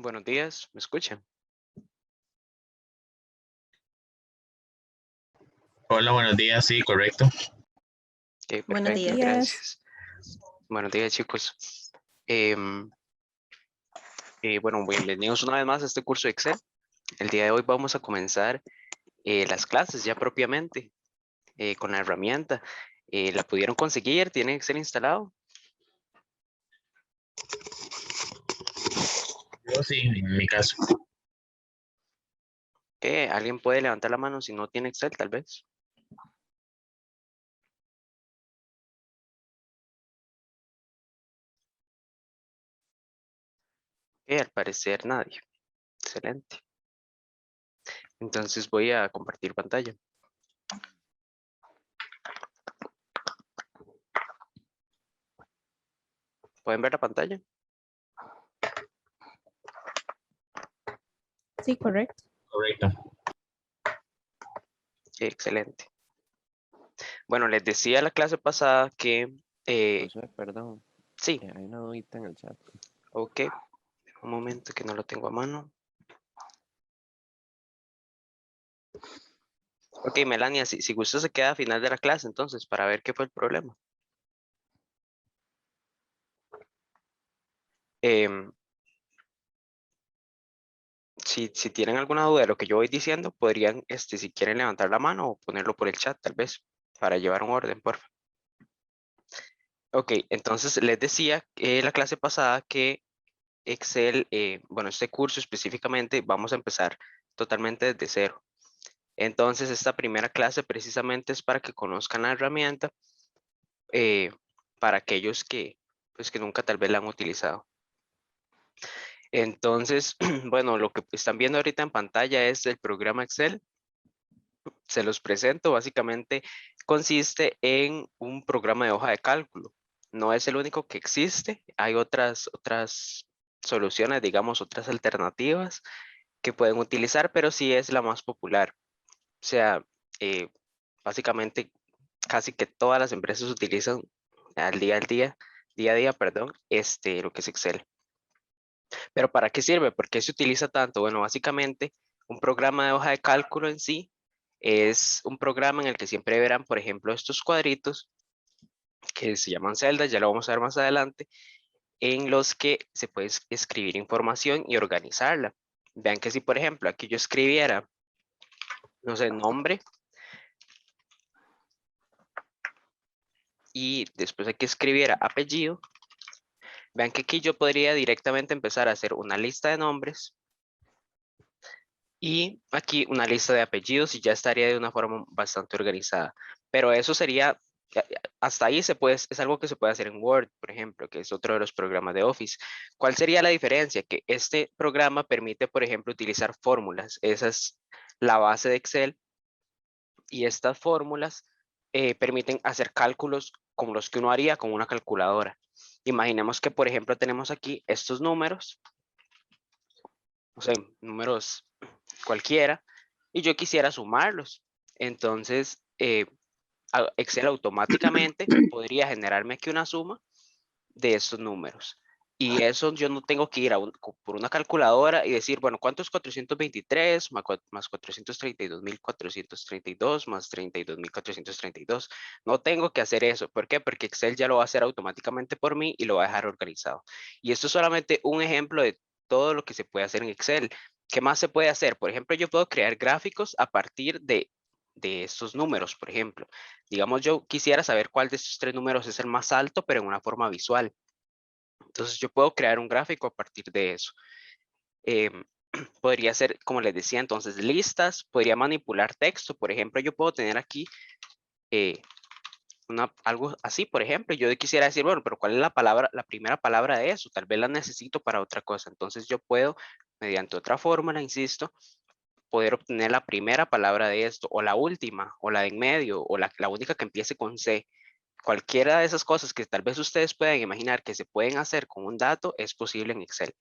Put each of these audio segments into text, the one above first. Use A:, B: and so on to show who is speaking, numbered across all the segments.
A: Buenos días, ¿me escuchan?
B: Hola, buenos días, sí, correcto.
A: Ok,
C: Buenos
A: perfecto,
C: días.
A: gracias. Buenos días, chicos. Em, bueno, bienvenidos una vez más a este curso de Excel. El día de hoy vamos a comenzar las clases ya propiamente con la herramienta. ¿La pudieron conseguir? ¿Tienen Excel instalado?
B: Yo sí, en mi caso.
A: ¿Alguien puede levantar la mano si no tiene Excel, tal vez? Al parecer nadie. Excelente. Entonces voy a compartir pantalla. ¿Pueden ver la pantalla?
C: Sí, correcto.
B: Correcto.
A: Excelente. Bueno, les decía la clase pasada que...
D: Josué, perdón,
A: sí,
D: hay una dudita en el chat.
A: ok. Un momento que no lo tengo a mano. Ok, Melania, si gusta se queda a final de la clase entonces para ver qué fue el problema. Em, si tienen alguna duda de lo que yo voy diciendo, podrían, si quieren levantar la mano o ponerlo por el chat tal vez, para llevar un orden, por favor. Ok, entonces les decía la clase pasada que Excel, bueno, este curso específicamente vamos a empezar totalmente desde cero. Entonces esta primera clase precisamente es para que conozcan la herramienta para aquellos que, pues, que nunca tal vez la han utilizado. Entonces, bueno, lo que están viendo ahorita en pantalla es el programa Excel. Se los presento, básicamente consiste en un programa de hoja de cálculo. No es el único que existe, hay otras soluciones, digamos, otras alternativas que pueden utilizar, pero sí es la más popular. O sea, eh, básicamente casi que todas las empresas utilizan día a día, perdón, lo que es Excel. Pero ¿para qué sirve? ¿Por qué se utiliza tanto? Bueno, básicamente un programa de hoja de cálculo en sí es un programa en el que siempre verán, por ejemplo, estos cuadritos que se llaman celdas, ya lo vamos a ver más adelante, en los que se puede escribir información y organizarla. Vean que si, por ejemplo, aquí yo escribiera, no sé, nombre, y después aquí escribiera apellido, vean que aquí yo podría directamente empezar a hacer una lista de nombres y aquí una lista de apellidos y ya estaría de una forma bastante organizada. Pero eso sería, hasta ahí se puede, es algo que se puede hacer en Word, por ejemplo, que es otro de los programas de Office. ¿Cuál sería la diferencia? Que este programa permite, por ejemplo, utilizar fórmulas. Esa es la base de Excel y estas fórmulas permiten hacer cálculos como los que uno haría con una calculadora. Imaginemos que, por ejemplo, tenemos aquí estos números, no sé, números cualquiera, y yo quisiera sumarlos. Entonces, Excel automáticamente podría generarme aquí una suma de estos números. Y eso yo no tengo que ir por una calculadora y decir, bueno, ¿cuánto es 423 más 432.432 más 32.432? No tengo que hacer eso. ¿Por qué? Porque Excel ya lo va a hacer automáticamente por mí y lo va a dejar organizado. Y esto es solamente un ejemplo de todo lo que se puede hacer en Excel. ¿Qué más se puede hacer? Por ejemplo, yo puedo crear gráficos a partir de estos números, por ejemplo. Digamos, yo quisiera saber cuál de estos tres números es el más alto, pero en una forma visual. Entonces yo puedo crear un gráfico a partir de eso. Podría ser, como les decía, entonces listas, podría manipular texto. Por ejemplo, yo puedo tener aquí eh, algo así, por ejemplo, yo quisiera decir, bueno, pero ¿cuál es la palabra, la primera palabra de eso? Tal vez la necesito para otra cosa. Entonces yo puedo, mediante otra fórmula, insisto, poder obtener la primera palabra de esto, o la última, o la de en medio, o la única que empiece con C. Cualquiera de esas cosas que tal vez ustedes puedan imaginar que se pueden hacer con un dato es posible en Excel.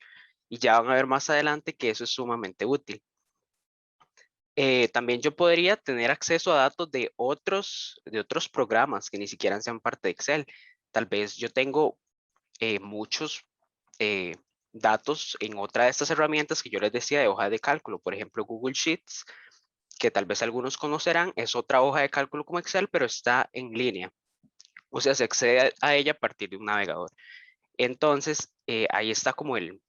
A: Y ya van a ver más adelante que eso es sumamente útil. También yo podría tener acceso a datos de otros programas que ni siquiera sean parte de Excel. Tal vez yo tengo muchos datos en otra de estas herramientas que yo les decía de hoja de cálculo, por ejemplo, Google Sheets, que tal vez algunos conocerán, es otra hoja de cálculo como Excel, pero está en línea. O sea, se accede a ella a partir de un navegador. Entonces, ahí está como el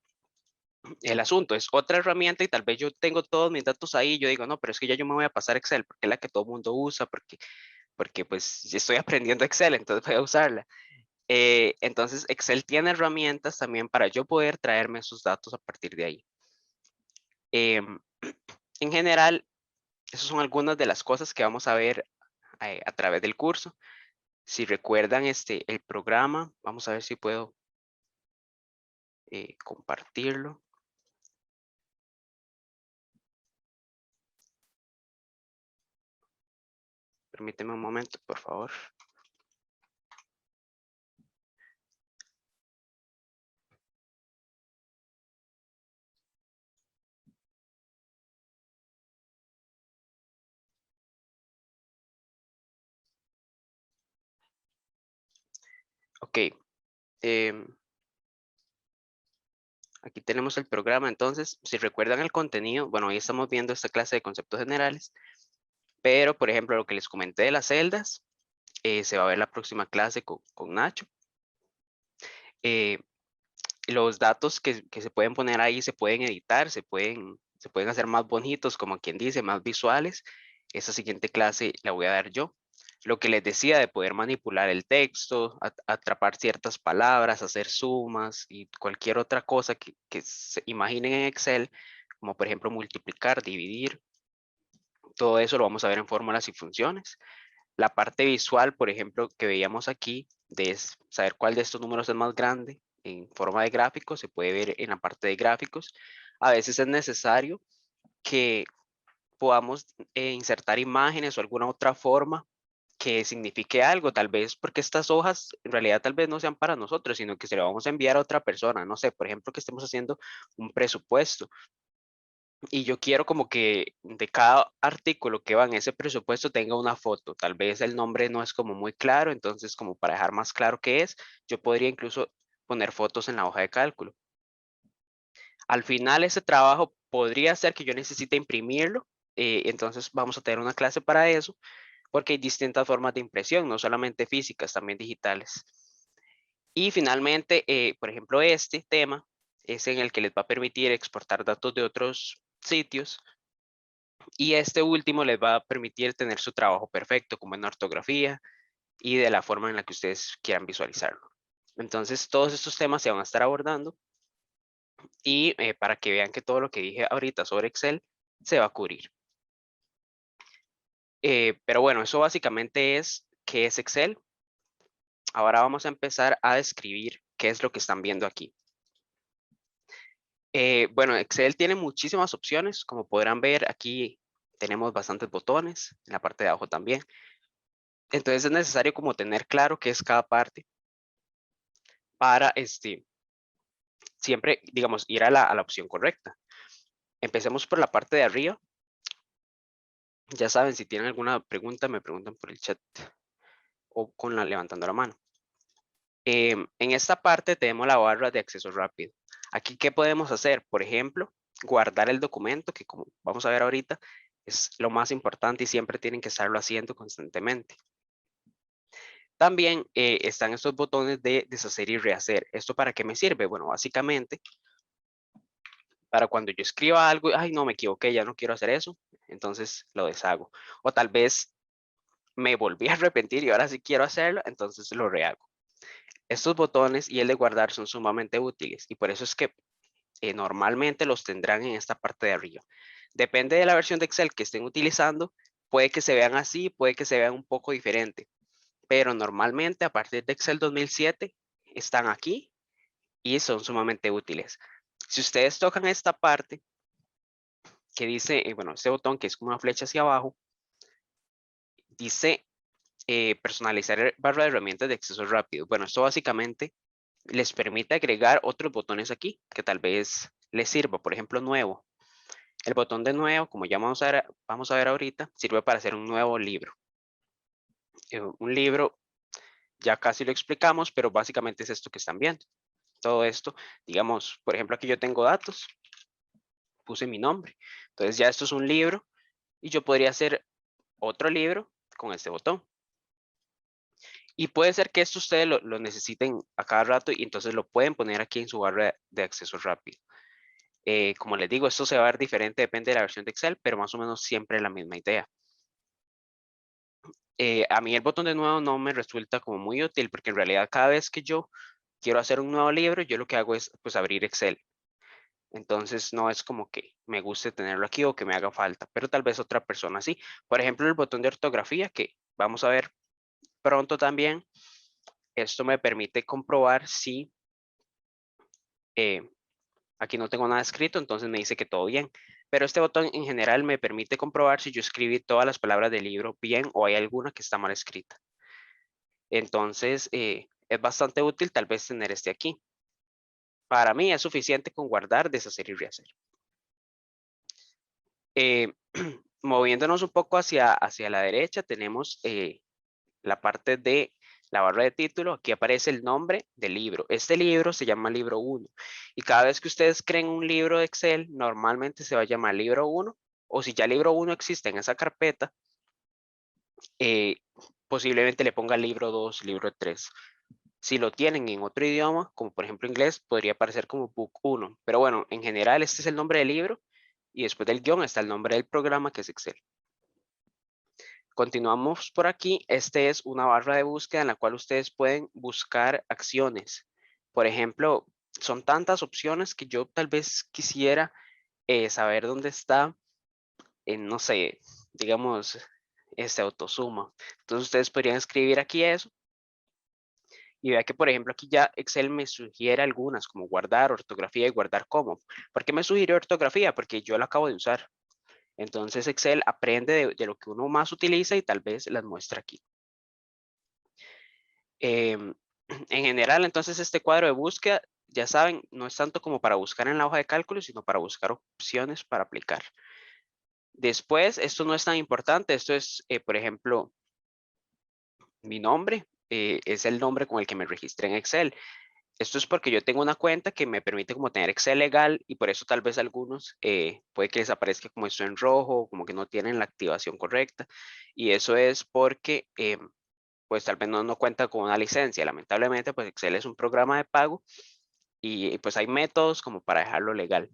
A: asunto. Es otra herramienta y tal vez yo tengo todos mis datos ahí y yo digo, no, pero es que ya yo me voy a pasar a Excel porque es la que todo el mundo usa, porque pues estoy aprendiendo Excel, entonces voy a usarla. Entonces, Excel tiene herramientas también para yo poder traerme esos datos a partir de ahí. En general, esas son algunas de las cosas que vamos a ver a través del curso. Si recuerdan el programa, vamos a ver si puedo compartirlo. Permíteme un momento, por favor. Ok. Aquí tenemos el programa. Entonces, si recuerdan el contenido, bueno, hoy estamos viendo esta clase de conceptos generales, pero, por ejemplo, lo que les comenté de las celdas, se va a ver la próxima clase con Nacho. Los datos que se pueden poner ahí se pueden editar, se pueden hacer más bonitos, como quien dice, más visuales. Esa siguiente clase la voy a dar yo. Lo que les decía de poder manipular el texto, atrapar ciertas palabras, hacer sumas y cualquier otra cosa que se imaginen en Excel, como por ejemplo multiplicar, dividir. Todo eso lo vamos a ver en fórmulas y funciones. La parte visual, por ejemplo, que veíamos aquí, de saber cuál de estos números es más grande en forma de gráfico, se puede ver en la parte de gráficos. A veces es necesario que podamos insertar imágenes o alguna otra forma que signifique algo, tal vez porque estas hojas en realidad tal vez no sean para nosotros, sino que se le vamos a enviar a otra persona. No sé, por ejemplo, que estemos haciendo un presupuesto y yo quiero como que de cada artículo que va en ese presupuesto tenga una foto. Tal vez el nombre no es como muy claro, entonces como para dejar más claro qué es, yo podría incluso poner fotos en la hoja de cálculo. Al final ese trabajo podría ser que yo necesite imprimirlo, entonces vamos a tener una clase para eso, porque hay distintas formas de impresión, no solamente físicas, también digitales. Y finalmente, por ejemplo, este tema es en el que les va a permitir exportar datos de otros sitios. Y este último les va a permitir tener su trabajo perfecto, como en ortografía y de la forma en la que ustedes quieran visualizarlo. Entonces, todos estos temas se van a estar abordando y para que vean que todo lo que dije ahorita sobre Excel se va a cubrir. Pero bueno, eso básicamente es qué es Excel. Ahora vamos a empezar a describir qué es lo que están viendo aquí. Bueno, Excel tiene muchísimas opciones. Como podrán ver, aquí tenemos bastantes botones, en la parte de abajo también. Entonces es necesario como tener claro qué es cada parte para siempre, digamos, ir a la opción correcta. Empecemos por la parte de arriba. Ya saben, si tienen alguna pregunta, me preguntan por el chat o levantando la mano. En esta parte tenemos la barra de acceso rápido. Aquí, ¿qué podemos hacer? Por ejemplo, guardar el documento, que como vamos a ver ahorita, es lo más importante y siempre tienen que estarlo haciendo constantemente. También están estos botones de deshacer y rehacer. ¿Esto para qué me sirve? Bueno, básicamente, para cuando yo escriba algo, ay, no, me equivoqué, ya no quiero hacer eso, entonces lo deshago. O tal vez me volví a arrepentir y ahora sí quiero hacerlo, entonces lo rehago. Estos botones y el de guardar son sumamente útiles y por eso es que normalmente los tendrán en esta parte de arriba. Depende de la versión de Excel que estén utilizando, puede que se vean así, puede que se vean un poco diferente, pero normalmente a partir de Excel 2007 están aquí y son sumamente útiles. Si ustedes tocan esta parte que dice, bueno, este botón que es como una flecha hacia abajo, dice personalizar barra de herramientas de acceso rápido. Bueno, esto básicamente les permite agregar otros botones aquí que tal vez les sirva. Por ejemplo, nuevo. El botón de nuevo, como ya vamos a ver ahorita, sirve para hacer un nuevo libro. Un libro, ya casi lo explicamos, pero básicamente es esto que están viendo. todo esto, digamos, por ejemplo, aquí yo tengo datos, puse mi nombre. Entonces ya esto es un libro y yo podría hacer otro libro con este botón. Y puede ser que esto ustedes lo necesiten a cada rato y entonces lo pueden poner aquí en su barra de acceso rápido. Como les digo, esto se va a ver diferente, depende de la versión de Excel, pero más o menos siempre la misma idea. A mí el botón de nuevo no me resulta como muy útil porque en realidad cada vez que yo quiero hacer un nuevo libro, yo lo que hago es pues abrir Excel. Entonces no es como que me guste tenerlo aquí o que me haga falta, pero tal vez otra persona sí. Por ejemplo, el botón de ortografía que vamos a ver pronto también. Esto me permite comprobar si aquí no tengo nada escrito, entonces me dice que todo bien. Pero este botón en general me permite comprobar si yo escribí todas las palabras del libro bien o hay alguna que está mal escrita. Entonces es bastante útil tal vez tener este aquí. Para mí es suficiente con guardar, deshacer y rehacer. Moviéndonos un poco hacia la derecha, tenemos la parte de la barra de título. Aquí aparece el nombre del libro. Este libro se llama libro 1. Y cada vez que ustedes creen un libro de Excel, normalmente se va a llamar libro 1. O si ya libro 1 existe en esa carpeta, posiblemente le ponga libro 2, libro 3. Si lo tienen en otro idioma, como por ejemplo inglés, podría aparecer como book 1. Pero bueno, en general este es el nombre del libro y después del guión está el nombre del programa que es Excel. Continuamos por aquí. Este es una barra de búsqueda en la cual ustedes pueden buscar acciones. Por ejemplo, son tantas opciones que yo tal vez quisiera saber dónde está, no sé, digamos, este autosuma. Entonces ustedes podrían escribir aquí eso. Y vea que, por ejemplo, aquí ya Excel me sugiere algunas, como guardar, ortografía y guardar como. ¿Por qué me sugirió ortografía? Porque yo lo acabo de usar. Entonces Excel aprende de lo que uno más utiliza y tal vez las muestra aquí. En general, entonces este cuadro de búsqueda, ya saben, no es tanto como para buscar en la hoja de cálculo, sino para buscar opciones para aplicar. Después, esto no es tan importante. Esto es, por ejemplo, mi nombre. Es el nombre con el que me registré en Excel. Esto es porque yo tengo una cuenta que me permite como tener Excel legal y por eso tal vez algunos puede que les aparezca como esto en rojo, como que no tienen la activación correcta. Y eso es porque pues tal vez no cuenta con una licencia. Lamentablemente, pues Excel es un programa de pago y pues hay métodos como para dejarlo legal.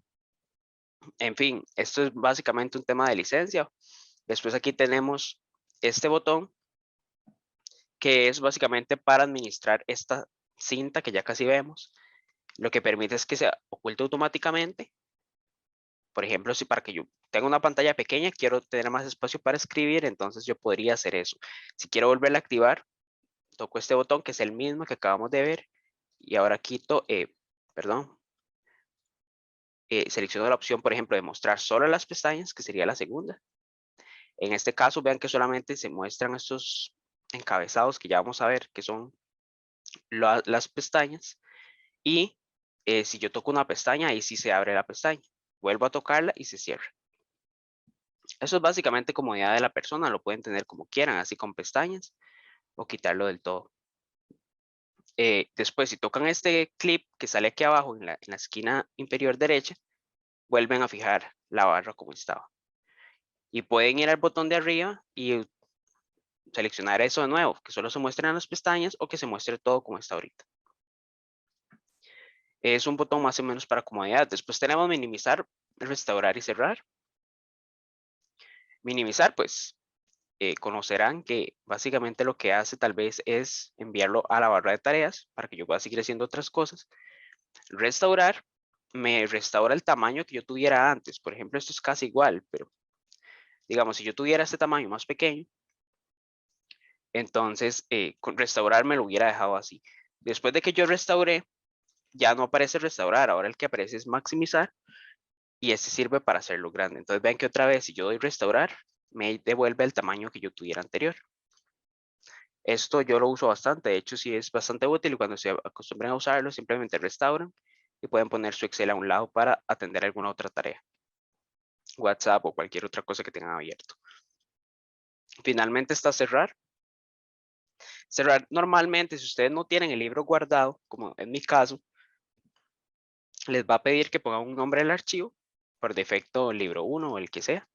A: En fin, esto es básicamente un tema de licencia. Después aquí tenemos este botón que es básicamente para administrar esta cinta que ya casi vemos. Lo que permite es que se oculte automáticamente. Por ejemplo, si para que yo tenga una pantalla pequeña, quiero tener más espacio para escribir, entonces yo podría hacer eso. Si quiero volverla a activar, toco este botón que es el mismo que acabamos de ver y ahora quito, selecciono la opción, por ejemplo, de mostrar solo las pestañas, que sería la segunda. En este caso, vean que solamente se muestran estos encabezados que ya vamos a ver, que son las pestañas. Y si yo toco una pestaña, ahí sí se abre la pestaña. Vuelvo a tocarla y se cierra. Eso es básicamente comodidad de la persona. Lo pueden tener como quieran, así con pestañas, o quitarlo del todo. Después, si tocan este clip que sale aquí abajo en la esquina inferior derecha, vuelven a fijar la barra como estaba. Y pueden ir al botón de arriba y seleccionar eso de nuevo, que solo se muestren las pestañas o que se muestre todo como está ahorita. Es un botón más o menos para comodidad. Después tenemos minimizar, restaurar y cerrar. Minimizar, pues conocerán que básicamente lo que hace tal vez es enviarlo a la barra de tareas para que yo pueda seguir haciendo otras cosas. Restaurar me restaura el tamaño que yo tuviera antes. Por ejemplo, esto es casi igual, pero digamos, si yo tuviera este tamaño más pequeño, entonces con restaurar me lo hubiera dejado así. Después de que yo restauré, ya no aparece restaurar, ahora el que aparece es maximizar y este sirve para hacerlo grande. Entonces vean que otra vez, si yo doy restaurar, me devuelve el tamaño que yo tuviera anterior. Esto yo lo uso bastante, de hecho sí es bastante útil. Cuando se acostumbren a usarlo, simplemente restauran y pueden poner su Excel a un lado para atender alguna otra tarea. WhatsApp o cualquier otra cosa que tengan abierto. Finalmente está cerrar. Cerrar normalmente, si ustedes no tienen el libro guardado, como en mi caso, les va a pedir que pongan un nombre del archivo, por defecto libro 1 o el que sea.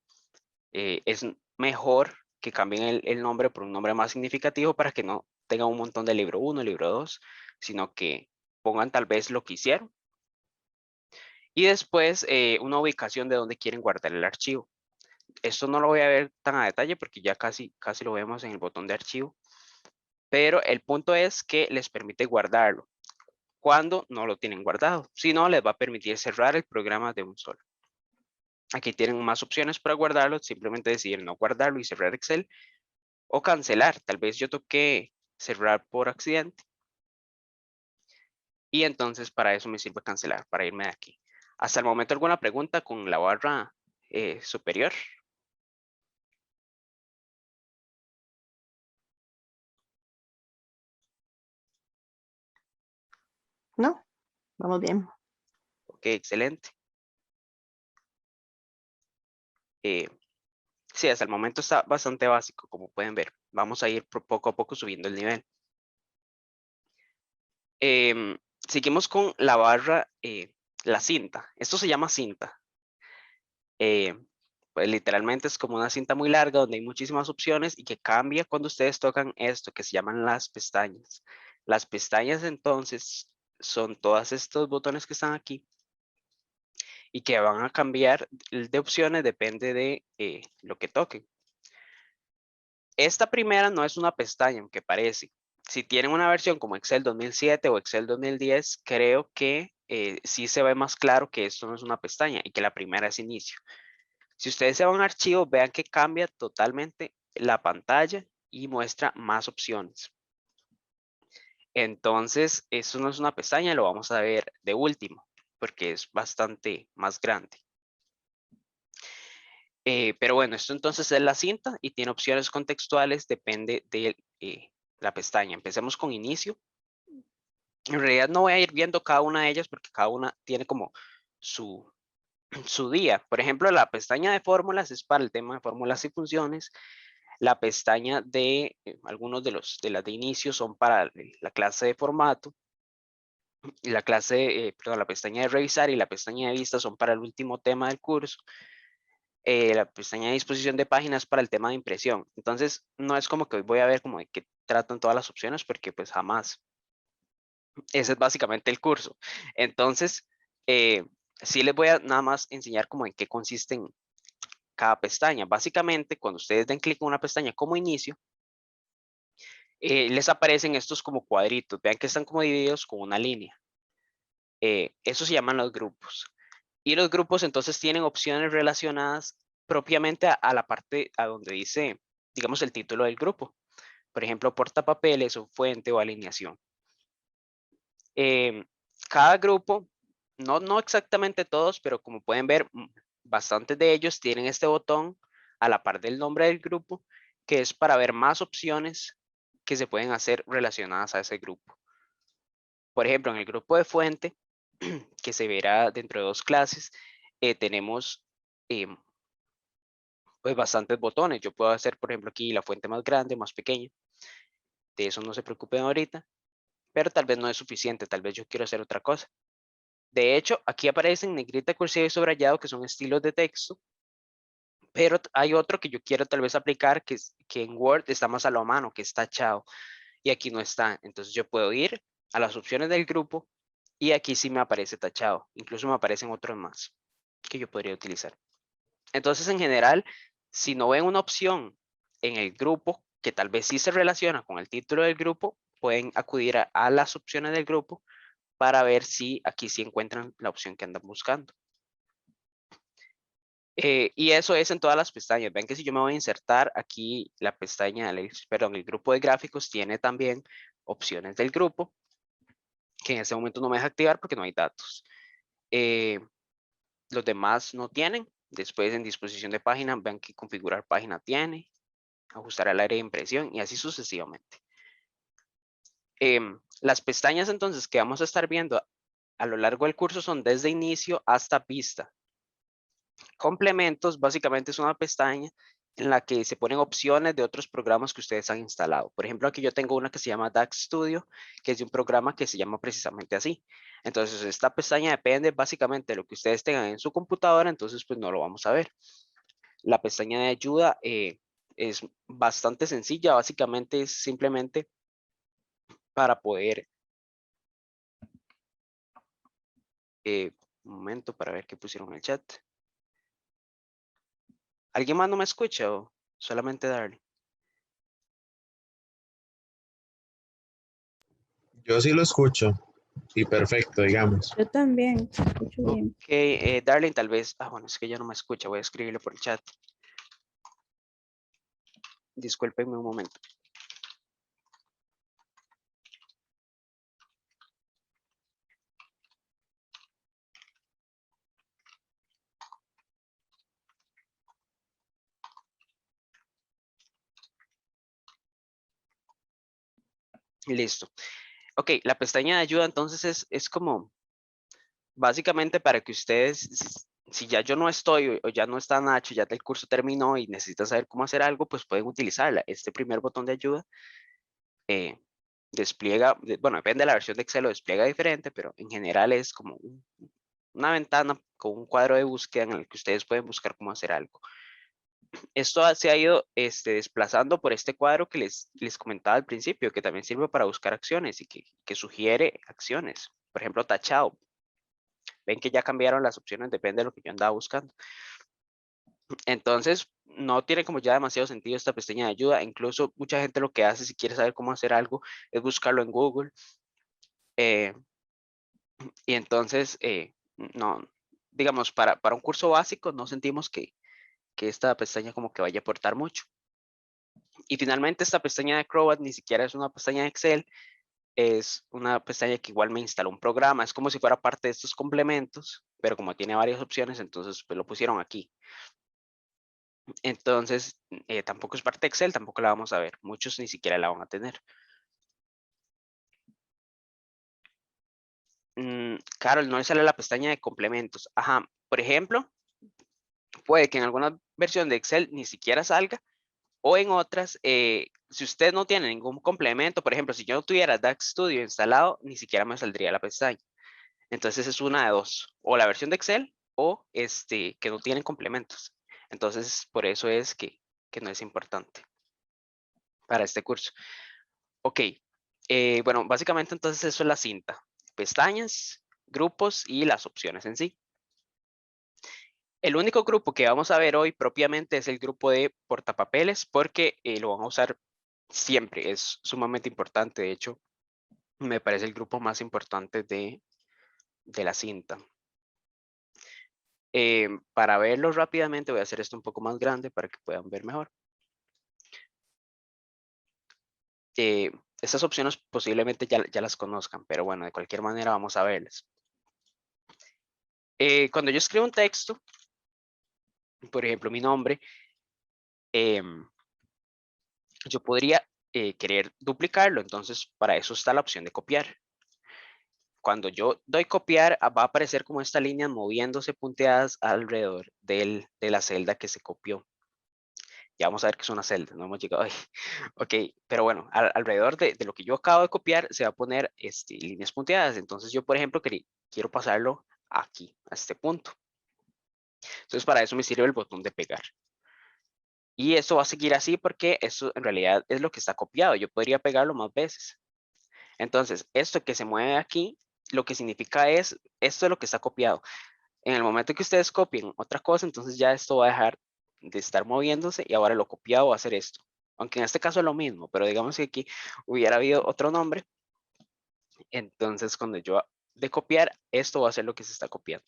A: Es mejor que cambien el nombre por un nombre más significativo para que no tengan un montón de libro 1, libro 2, sino que pongan tal vez lo que hicieron. Y después una ubicación de donde quieren guardar el archivo. Esto no lo voy a ver tan a detalle porque ya casi lo vemos en el botón de archivo. Pero el punto es que les permite guardarlo cuando no lo tienen guardado. Si no, les va a permitir cerrar el programa de un solo. Aquí tienen más opciones para guardarlo. Simplemente decidir no guardarlo y cerrar Excel. O cancelar. Tal vez yo toqué cerrar por accidente. Y entonces para eso me sirve cancelar, para irme de aquí. Hasta el momento, ¿alguna pregunta con la barra superior?
C: No, vamos bien.
A: Ok, excelente. Sí, hasta el momento está bastante básico, como pueden ver. Vamos a ir poco a poco subiendo el nivel. Seguimos con la barra, la cinta. Esto se llama cinta. Pues literalmente es como una cinta muy larga donde hay muchísimas opciones y que cambia cuando ustedes tocan esto que se llaman las pestañas. Las pestañas entonces son todos estos botones que están aquí y que van a cambiar de opciones, depende de lo que toquen. Esta primera no es una pestaña, aunque parece. Si tienen una versión como Excel 2007 o Excel 2010, creo que sí se ve más claro que esto no es una pestaña y que la primera es inicio. Si ustedes se van a un archivo, vean que cambia totalmente la pantalla y muestra más opciones. Entonces, esto no es una pestaña, lo vamos a ver de último, porque es bastante más grande. Pero bueno, esto entonces es la cinta y tiene opciones contextuales, depende de la pestaña. Empecemos con inicio. En realidad no voy a ir viendo cada una de ellas porque cada una tiene como su día. Por ejemplo, la pestaña de fórmulas es para el tema de fórmulas y funciones. La pestaña de algunos de las de inicio son para la clase de formato. Y la la pestaña de revisar y la pestaña de vista son para el último tema del curso. La pestaña de disposición de páginas para el tema de impresión. Entonces, no es como que hoy voy a ver como de qué tratan todas las opciones porque pues jamás. Ese es básicamente el curso. Entonces, sí les voy a nada más enseñar como en qué consisten cada pestaña. Básicamente, cuando ustedes den clic en una pestaña como inicio, les aparecen estos como cuadritos. Vean que están como divididos con una línea. Eso se llaman los grupos. Y los grupos entonces tienen opciones relacionadas propiamente a la parte a donde dice, digamos, el título del grupo. Por ejemplo, portapapeles o fuente o alineación. Cada grupo, no exactamente todos, pero como pueden ver, bastantes de ellos tienen este botón a la par del nombre del grupo, que es para ver más opciones que se pueden hacer relacionadas a ese grupo. Por ejemplo, en el grupo de fuente, que se verá dentro de 2 clases, tenemos pues bastantes botones. Yo puedo hacer, por ejemplo, aquí la fuente más grande, más pequeña. De eso no se preocupen ahorita, pero tal vez no es suficiente, tal vez yo quiero hacer otra cosa. De hecho, aquí aparecen negrita, cursiva y subrayado, que son estilos de texto, pero hay otro que yo quiero tal vez aplicar, que en Word está más a la mano, que está tachado, y aquí no está. Entonces yo puedo ir a las opciones del grupo y aquí sí me aparece tachado. Incluso me aparecen otros más que yo podría utilizar. Entonces, en general, si no ven una opción en el grupo que tal vez sí se relaciona con el título del grupo, pueden acudir a las opciones del grupo para ver si aquí sí encuentran la opción que andan buscando. Y eso es en todas las pestañas. Ven que si yo me voy a insertar aquí la pestaña, perdón, el grupo de gráficos tiene también opciones del grupo que en este momento no me deja activar porque no hay datos. Los demás no tienen. Después en disposición de página, vean que configurar página tiene, ajustar el área de impresión y así sucesivamente. Las pestañas entonces que vamos a estar viendo a lo largo del curso son desde inicio hasta vista. Complementos básicamente es una pestaña en la que se ponen opciones de otros programas que ustedes han instalado. Por ejemplo, aquí yo tengo una que se llama DAX Studio, que es de un programa que se llama precisamente así. Entonces, esta pestaña depende básicamente de lo que ustedes tengan en su computadora, entonces pues no lo vamos a ver. La pestaña de ayuda es bastante sencilla, básicamente es simplemente para poder... un momento para ver qué pusieron en el chat. ¿Alguien más no me escucha o solamente Darly?
B: Yo sí lo escucho. Y perfecto, digamos.
E: Yo también, te escucho bien.
A: Ok, Darling, tal vez... Ah, bueno, es que ya no me escucha. Voy a escribirle por el chat. Discúlpenme un momento. Listo. Ok, la pestaña de ayuda entonces es como básicamente para que ustedes, si ya yo no estoy o ya no está Nacho, ya el curso terminó y necesitan saber cómo hacer algo, pues pueden utilizarla. Este primer botón de ayuda despliega, bueno, depende de la versión de Excel, lo despliega diferente, pero en general es como una ventana con un cuadro de búsqueda en el que ustedes pueden buscar cómo hacer algo. Esto se ha ido desplazando por este cuadro que les comentaba al principio, que también sirve para buscar acciones y que sugiere acciones. Por ejemplo, tachado. Ven que ya cambiaron las opciones, depende de lo que yo andaba buscando. Entonces, no tiene como ya demasiado sentido esta pestaña de ayuda. Incluso mucha gente lo que hace si quiere saber cómo hacer algo es buscarlo en Google. Y entonces, no, digamos, para un curso básico no sentimos que esta pestaña como que vaya a aportar mucho. Y finalmente esta pestaña de Acrobat ni siquiera es una pestaña de Excel, es una pestaña que igual me instaló un programa, es como si fuera parte de estos complementos, pero como tiene varias opciones, entonces pues lo pusieron aquí. Entonces, tampoco es parte de Excel, tampoco la vamos a ver, muchos ni siquiera la van a tener. Carol, no le sale la pestaña de complementos. Ajá, por ejemplo, puede que en alguna versión de Excel ni siquiera salga, o en otras, si usted no tiene ningún complemento, por ejemplo, si yo no tuviera DAX Studio instalado, ni siquiera me saldría la pestaña. Entonces es una de dos, o la versión de Excel o que no tienen complementos. Entonces por eso es que no es importante para este curso. Ok, bueno, básicamente entonces eso es la cinta. Pestañas, grupos y las opciones en sí. El único grupo que vamos a ver hoy propiamente es el grupo de portapapeles porque lo van a usar siempre, es sumamente importante. De hecho, me parece el grupo más importante de la cinta. Para verlo rápidamente voy a hacer esto un poco más grande para que puedan ver mejor. Estas opciones posiblemente ya las conozcan, pero bueno, de cualquier manera vamos a verlas. Cuando yo escribo un texto, por ejemplo, mi nombre, yo podría querer duplicarlo, entonces para eso está la opción de copiar. Cuando yo doy copiar, va a aparecer como esta línea moviéndose punteadas alrededor de la celda que se copió. Ya vamos a ver que es una celda, no hemos llegado ahí. Ok, pero bueno, alrededor de lo que yo acabo de copiar se va a poner líneas punteadas. Entonces yo, por ejemplo, quiero pasarlo aquí, a este punto. Entonces para eso me sirve el botón de pegar. Y esto va a seguir así porque esto en realidad es lo que está copiado. Yo podría pegarlo más veces. Entonces, esto que se mueve aquí, lo que significa es, esto es lo que está copiado. En el momento que ustedes copien otra cosa, entonces ya esto va a dejar de estar moviéndose y ahora lo copiado va a ser esto. Aunque en este caso es lo mismo, pero digamos que aquí hubiera habido otro nombre. Entonces, cuando yo de copiar, esto va a ser lo que se está copiando.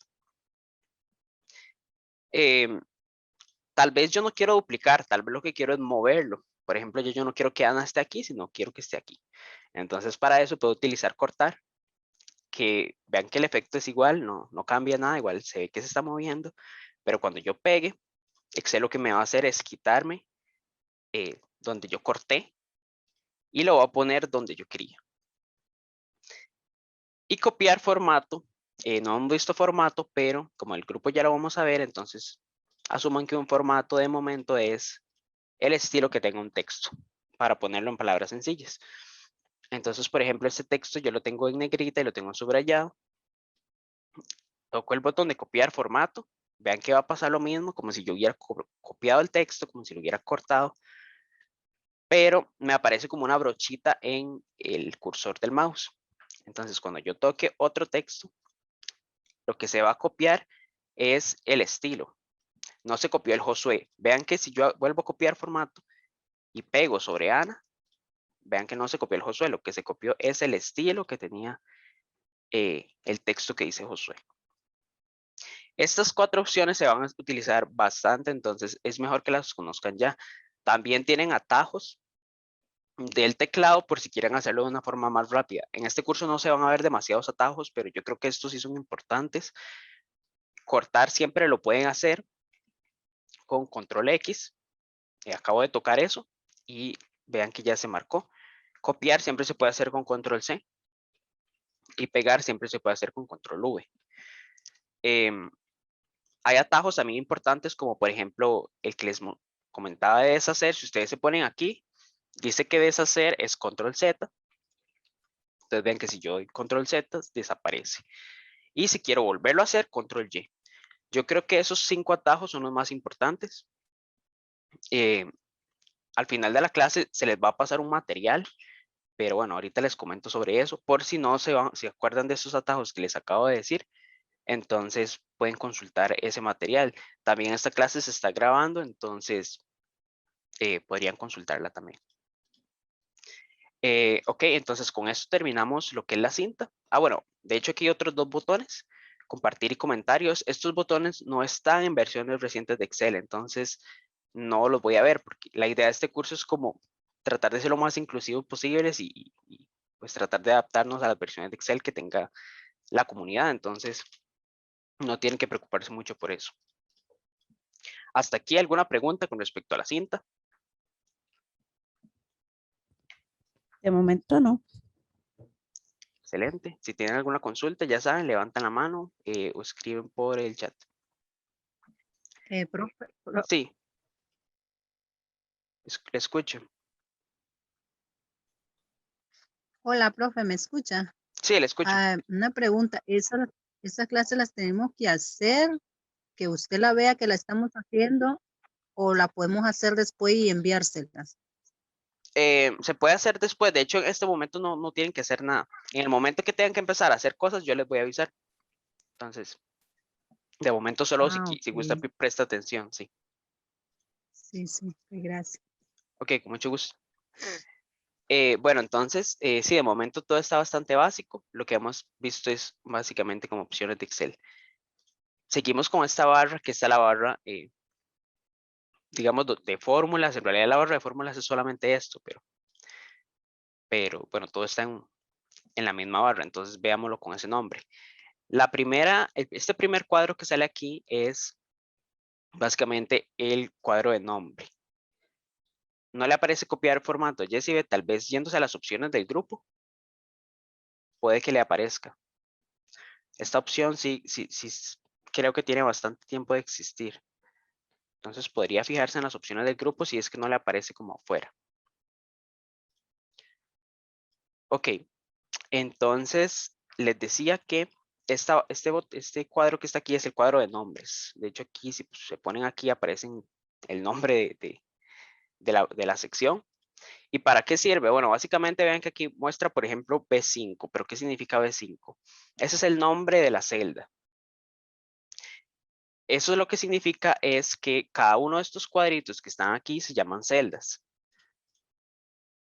A: Tal vez yo no quiero duplicar, tal vez lo que quiero es moverlo. Por ejemplo, yo no quiero que Ana esté aquí, sino quiero que esté aquí. Entonces, para eso puedo utilizar cortar, que vean que el efecto es igual, no cambia nada, igual se ve que se está moviendo. Pero cuando yo pegue, Excel lo que me va a hacer es quitarme donde yo corté y lo voy a poner donde yo quería. Y copiar formato. No hemos visto formato, pero como el grupo ya lo vamos a ver, entonces asuman que un formato de momento es el estilo que tenga un texto, para ponerlo en palabras sencillas. Entonces, por ejemplo, este texto yo lo tengo en negrita y lo tengo subrayado. Toco el botón de copiar formato. Vean que va a pasar lo mismo, como si yo hubiera copiado el texto, como si lo hubiera cortado. Pero me aparece como una brochita en el cursor del mouse. Entonces, cuando yo toque otro texto, lo que se va a copiar es el estilo. No se copió el Josué. Vean que si yo vuelvo a copiar formato y pego sobre Ana, vean que no se copió el Josué. Lo que se copió es el estilo que tenía el texto que dice Josué. Estas 4 opciones se van a utilizar bastante, entonces es mejor que las conozcan ya. También tienen atajos del teclado por si quieren hacerlo de una forma más rápida. En este curso no se van a ver demasiados atajos, pero yo creo que estos sí son importantes. Cortar siempre lo pueden hacer con control X. Acabo de tocar eso y vean que ya se marcó. Copiar siempre se puede hacer con control C. Y pegar siempre se puede hacer con control V. Hay atajos también importantes como por ejemplo el que les comentaba de deshacer. Si ustedes se ponen aquí, dice que deshacer es control Z. Entonces ven que si yo doy control Z, desaparece. Y si quiero volverlo a hacer, control Y. Yo creo que esos 5 atajos son los más importantes. Al final de la clase se les va a pasar un material, pero bueno, ahorita les comento sobre eso. Por si no se acuerdan de esos atajos que les acabo de decir, entonces pueden consultar ese material. También esta clase se está grabando, entonces podrían consultarla también. Ok, entonces con esto terminamos lo que es la cinta. Bueno, de hecho aquí hay otros 2 botones, compartir y comentarios. Estos botones no están en versiones recientes de Excel, entonces no los voy a ver, porque la idea de este curso es como tratar de ser lo más inclusivos posibles y pues tratar de adaptarnos a las versiones de Excel que tenga la comunidad, entonces no tienen que preocuparse mucho por eso. ¿Hasta aquí alguna pregunta con respecto a la cinta?
E: De momento no.
A: Excelente. Si tienen alguna consulta, ya saben, levantan la mano o escriben por el chat.
F: Profe,
A: Sí. Le escucho.
F: hola, profe, ¿me escucha?
A: Sí, le escucho.
F: Una pregunta, ¿esas clases las tenemos que hacer, que usted la vea que la estamos haciendo, o la podemos hacer después y enviárselas?
A: Se puede hacer después. De hecho, en este momento no tienen que hacer nada. En el momento que tengan que empezar a hacer cosas, yo les voy a avisar. Entonces, de momento solo si gusta,
F: Ok.
A: presta atención, sí.
F: Sí, gracias.
A: Ok, con mucho gusto. Bueno, entonces, sí, de momento todo está bastante básico. Lo que hemos visto es básicamente como opciones de Excel. Seguimos con esta barra, que está la barra, digamos, de fórmulas. En realidad la barra de fórmulas es solamente esto, pero bueno, todo está en la misma barra. Entonces, veámoslo con ese nombre. Este primer cuadro que sale aquí es básicamente el cuadro de nombre. No le aparece copiar formato. Jessy, tal vez yéndose a las opciones del grupo, puede que le aparezca. Esta opción sí creo que tiene bastante tiempo de existir. Entonces podría fijarse en las opciones del grupo si es que no le aparece como afuera. Ok, entonces les decía que este cuadro que está aquí es el cuadro de nombres. De hecho, aquí si se ponen aquí aparecen el nombre de la sección. ¿Y para qué sirve? Bueno, básicamente vean que aquí muestra, por ejemplo, B5. ¿Pero qué significa B5? Ese es el nombre de la celda. Eso lo que significa es que cada uno de estos cuadritos que están aquí se llaman celdas.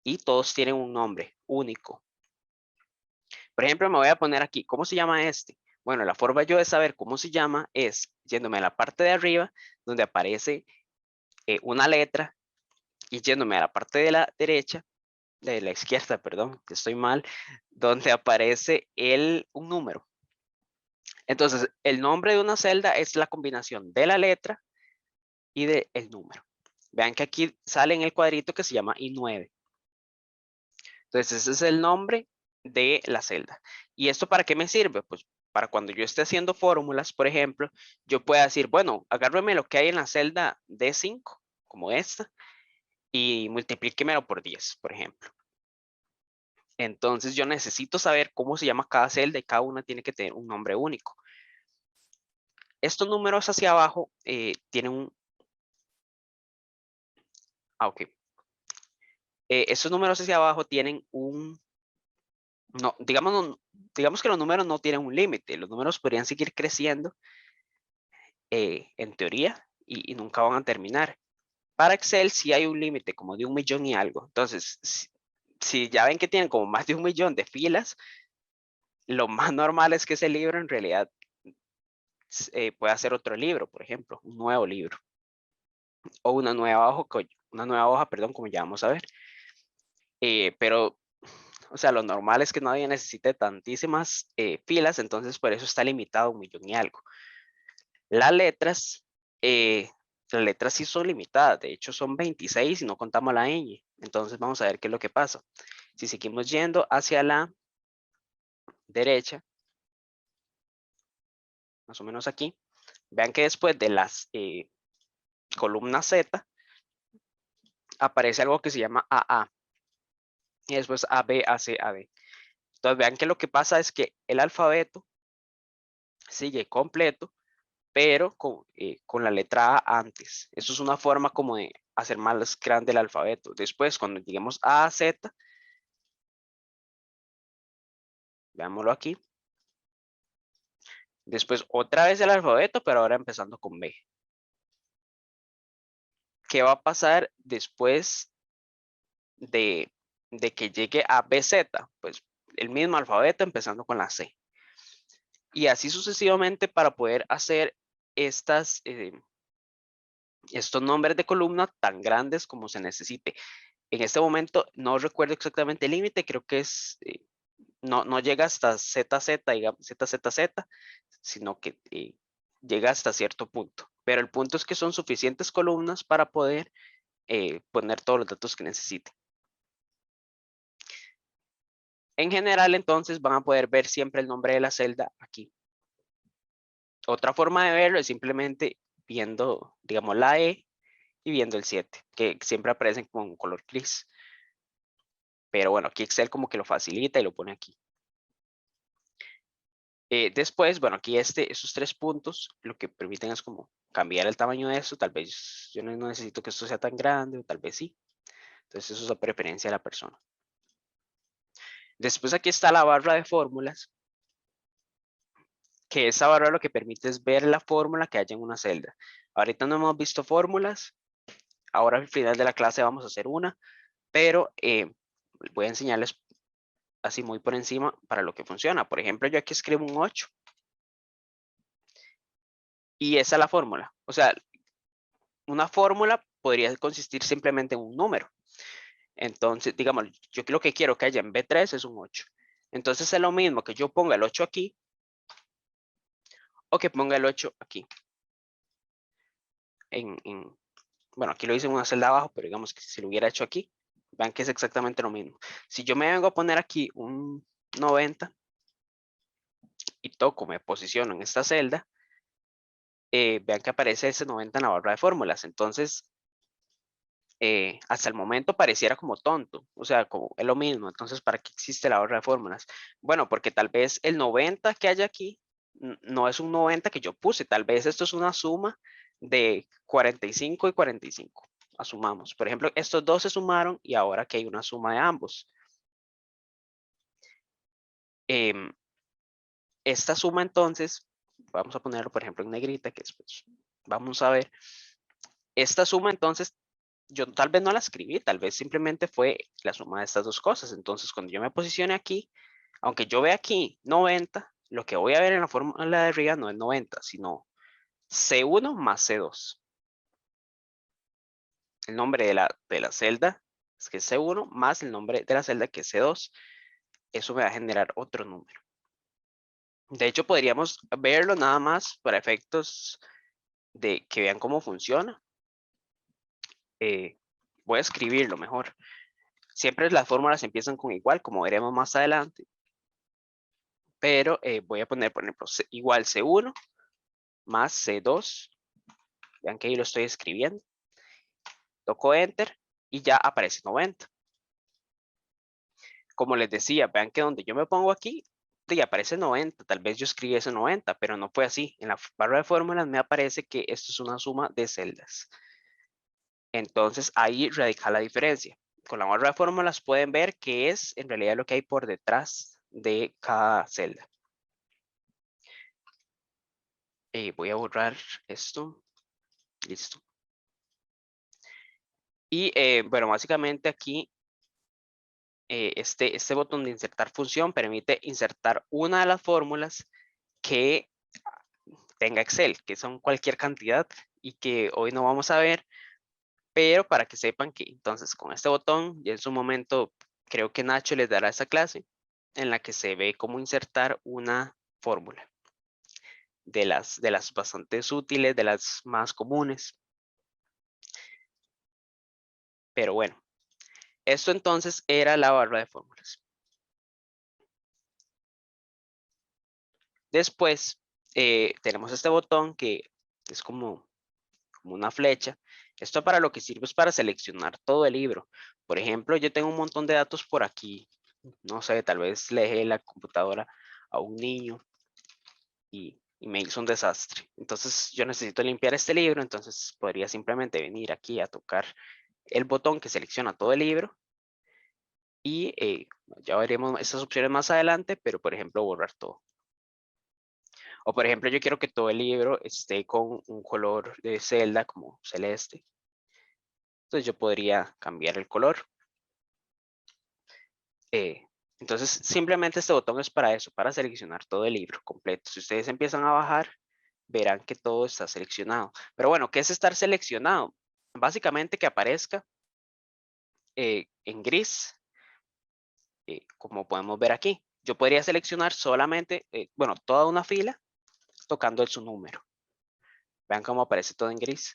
A: Y todos tienen un nombre único. Por ejemplo, me voy a poner aquí, ¿cómo se llama este? Bueno, la forma yo de saber cómo se llama es yéndome a la parte de arriba, donde aparece una letra, y yéndome a la parte de la derecha, de la izquierda, perdón, que estoy mal, donde aparece un número. Entonces, el nombre de una celda es la combinación de la letra y del número. Vean que aquí sale en el cuadrito que se llama I9. Entonces, ese es el nombre de la celda. ¿Y esto para qué me sirve? Pues para cuando yo esté haciendo fórmulas, por ejemplo, yo pueda decir, bueno, agárreme lo que hay en la celda D5, como esta, y multiplíquemelo por 10, por ejemplo. Entonces yo necesito saber cómo se llama cada celda y cada una tiene que tener un nombre único. Estos números hacia abajo tienen un... ok. Estos números hacia abajo tienen un... No, digamos que los números no tienen un límite. Los números podrían seguir creciendo en teoría y nunca van a terminar. Para Excel sí hay un límite como de 1 millón y algo. Entonces, si ya ven que tienen como más de 1 millón de filas, lo más normal es que ese libro en realidad pueda ser otro libro, por ejemplo, un nuevo libro. O una nueva hoja, perdón, como ya vamos a ver. Pero, o sea, lo normal es que nadie necesite tantísimas filas, entonces por eso está limitado a 1 millón y algo. Las letras sí son limitadas, de hecho son 26 y no contamos la ñ. Entonces vamos a ver qué es lo que pasa. Si seguimos yendo hacia la derecha, más o menos aquí, vean que después de las columnas Z, aparece algo que se llama AA. Y después AB, AC, AD. Entonces vean que lo que pasa es que el alfabeto sigue completo, pero con la letra A antes. Eso es una forma como de hacer más grande el alfabeto. Después, cuando lleguemos a Z, veámoslo aquí. Después otra vez el alfabeto, pero ahora empezando con B. ¿Qué va a pasar después de que llegue a BZ? Pues el mismo alfabeto empezando con la C. Y así sucesivamente para poder hacer estos nombres de columna tan grandes como se necesite. En este momento no recuerdo exactamente el límite, creo que es, no llega hasta ZZ, digamos, ZZZ, sino que llega hasta cierto punto. Pero el punto es que son suficientes columnas para poder poner todos los datos que necesite. En general, entonces, van a poder ver siempre el nombre de la celda aquí. Otra forma de verlo es simplemente viendo, digamos, la E y viendo el 7, que siempre aparecen con un color gris. Pero bueno, aquí Excel como que lo facilita y lo pone aquí. Después, bueno, aquí esos 3 puntos lo que permiten es como cambiar el tamaño de esto. Tal vez yo no necesito que esto sea tan grande, o tal vez sí. Entonces eso es a preferencia de la persona. Después aquí está la barra de fórmulas, que esa barra lo que permite es ver la fórmula que haya en una celda. Ahorita no hemos visto fórmulas. Ahora al final de la clase vamos a hacer una, pero voy a enseñarles así muy por encima para lo que funciona. Por ejemplo, yo aquí escribo un 8. Y esa es la fórmula. O sea, una fórmula podría consistir simplemente en un número. Entonces, digamos, yo lo que quiero que haya en B3 es un 8. Entonces es lo mismo que yo ponga el 8 aquí o que ponga el 8 aquí. Bueno, aquí lo hice en una celda abajo, pero digamos que si lo hubiera hecho aquí, vean que es exactamente lo mismo. Si yo me vengo a poner aquí un 90 y toco, me posiciono en esta celda, vean que aparece ese 90 en la barra de fórmulas. Entonces, hasta el momento pareciera como tonto, o sea, como es lo mismo. Entonces, ¿para qué existe la barra de fórmulas? Bueno, porque tal vez el 90 que hay aquí no es un 90 que yo puse, tal vez esto es una suma de 45 y 45. Asumamos, por ejemplo, estos dos se sumaron y ahora que hay una suma de ambos. Esta suma entonces, vamos a ponerlo por ejemplo en negrita, que después vamos a ver. Esta suma entonces, yo tal vez no la escribí, tal vez simplemente fue la suma de estas dos cosas. Entonces cuando yo me posicione aquí, aunque yo vea aquí 90, lo que voy a ver en la fórmula de arriba no es 90, sino C1 más C2. El nombre de la celda es que es C1 más el nombre de la celda que es C2. Eso me va a generar otro número. De hecho, podríamos verlo nada más para efectos de que vean cómo funciona. Voy a escribirlo mejor. Siempre las fórmulas empiezan con igual, como veremos más adelante. Pero voy a poner, por ejemplo, igual C1 más C2. Vean que ahí lo estoy escribiendo. Toco Enter y ya aparece 90. Como les decía, vean que donde yo me pongo aquí, ya aparece 90. Tal vez yo escribí ese 90, pero no fue así. En la barra de fórmulas me aparece que esto es una suma de celdas. Entonces ahí radica la diferencia. Con la barra de fórmulas pueden ver qué es en realidad lo que hay por detrás de cada celda. Voy a borrar esto. Listo. Y bueno, básicamente aquí este botón de insertar función permite insertar una de las fórmulas que tenga Excel, que son cualquier cantidad y que hoy no vamos a ver, pero para que sepan que entonces con este botón, y en su momento creo que Nacho les dará esa clase en la que se ve cómo insertar una fórmula de las bastante útiles, de las más comunes. Pero bueno, esto entonces era la barra de fórmulas. Después tenemos este botón que es como una flecha. Esto para lo que sirve es para seleccionar todo el libro. Por ejemplo, yo tengo un montón de datos por aquí. No sé, tal vez le dejé la computadora a un niño y me hizo un desastre. Entonces yo necesito limpiar este libro, entonces podría simplemente venir aquí a tocar el botón que selecciona todo el libro. Y ya veremos esas opciones más adelante, pero por ejemplo borrar todo. O por ejemplo, yo quiero que todo el libro esté con un color de celda como celeste. Entonces yo podría cambiar el color. Entonces simplemente este botón es para eso, para seleccionar todo el libro completo. Si ustedes empiezan a bajar, verán que todo está seleccionado. Pero bueno, ¿qué es estar seleccionado? Básicamente que aparezca en gris, como podemos ver aquí. Yo podría seleccionar solamente, bueno, toda una fila tocando su número. Vean cómo aparece todo en gris.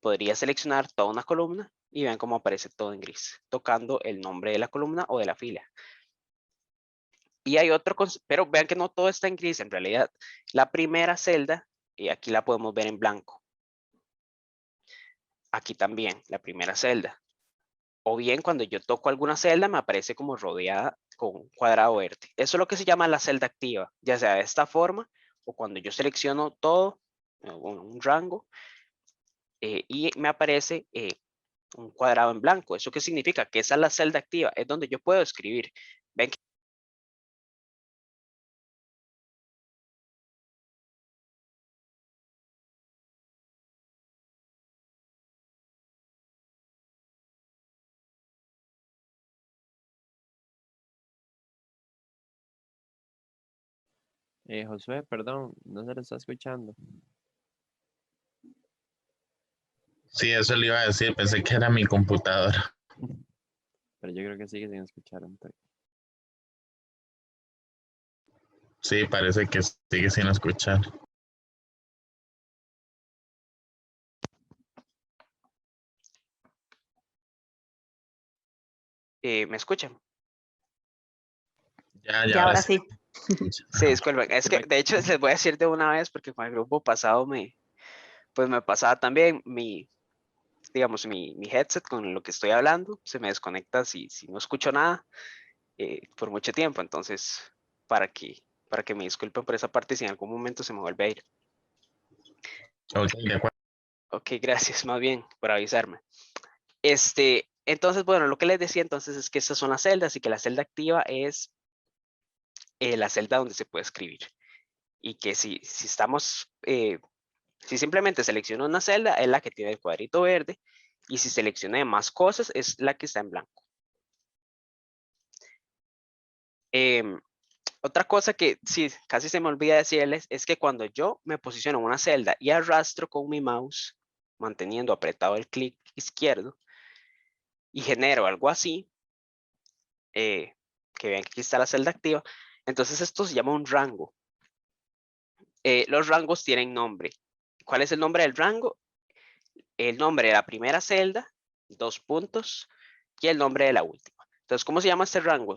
A: Podría seleccionar toda una columna y vean cómo aparece todo en gris, tocando el nombre de la columna o de la fila. Y hay otro, pero vean que no todo está en gris en realidad. La primera celda, y aquí la podemos ver en blanco. Aquí también, la primera celda. O bien cuando yo toco alguna celda me aparece como rodeada con un cuadrado verde. Eso es lo que se llama la celda activa, ya sea de esta forma o cuando yo selecciono todo, un rango, y me aparece un cuadrado en blanco. ¿Eso qué significa? Que esa es la celda activa, es donde yo puedo escribir. Ven que
D: Josué, perdón, no se lo está escuchando.
B: Sí, eso le iba a decir, pensé que era mi computadora.
D: Pero yo creo que sigue sin escuchar un toque.
B: Sí, parece que sigue sin escuchar.
A: ¿me escuchan?
B: Ya,
C: Y ahora sí.
A: Sí, disculpen. Es que
D: Perfecto.
A: de hecho les voy a decir de una vez porque con el grupo pasado pues me pasaba también digamos, mi headset con lo que estoy hablando se me desconecta si no escucho nada por mucho tiempo. Entonces, para que me disculpen por esa parte si en algún momento se me vuelve a ir.
B: Ok, de acuerdo.
A: Ok, gracias más bien por avisarme. Entonces, bueno, lo que les decía entonces es que estas son las celdas y que la celda activa es la celda donde se puede escribir. Y que si simplemente selecciono una celda es la que tiene el cuadrito verde y si seleccioné más cosas es la que está en blanco. Otra cosa que sí, casi se me olvida decirles es que cuando yo me posiciono en una celda y arrastro con mi mouse, manteniendo apretado el clic izquierdo, y genero algo así, que vean que aquí está la celda activa, entonces esto se llama un rango. Los rangos tienen nombre. ¿Cuál es el nombre del rango? El nombre de la primera celda, 2 puntos, y el nombre de la última. Entonces, ¿cómo se llama este rango?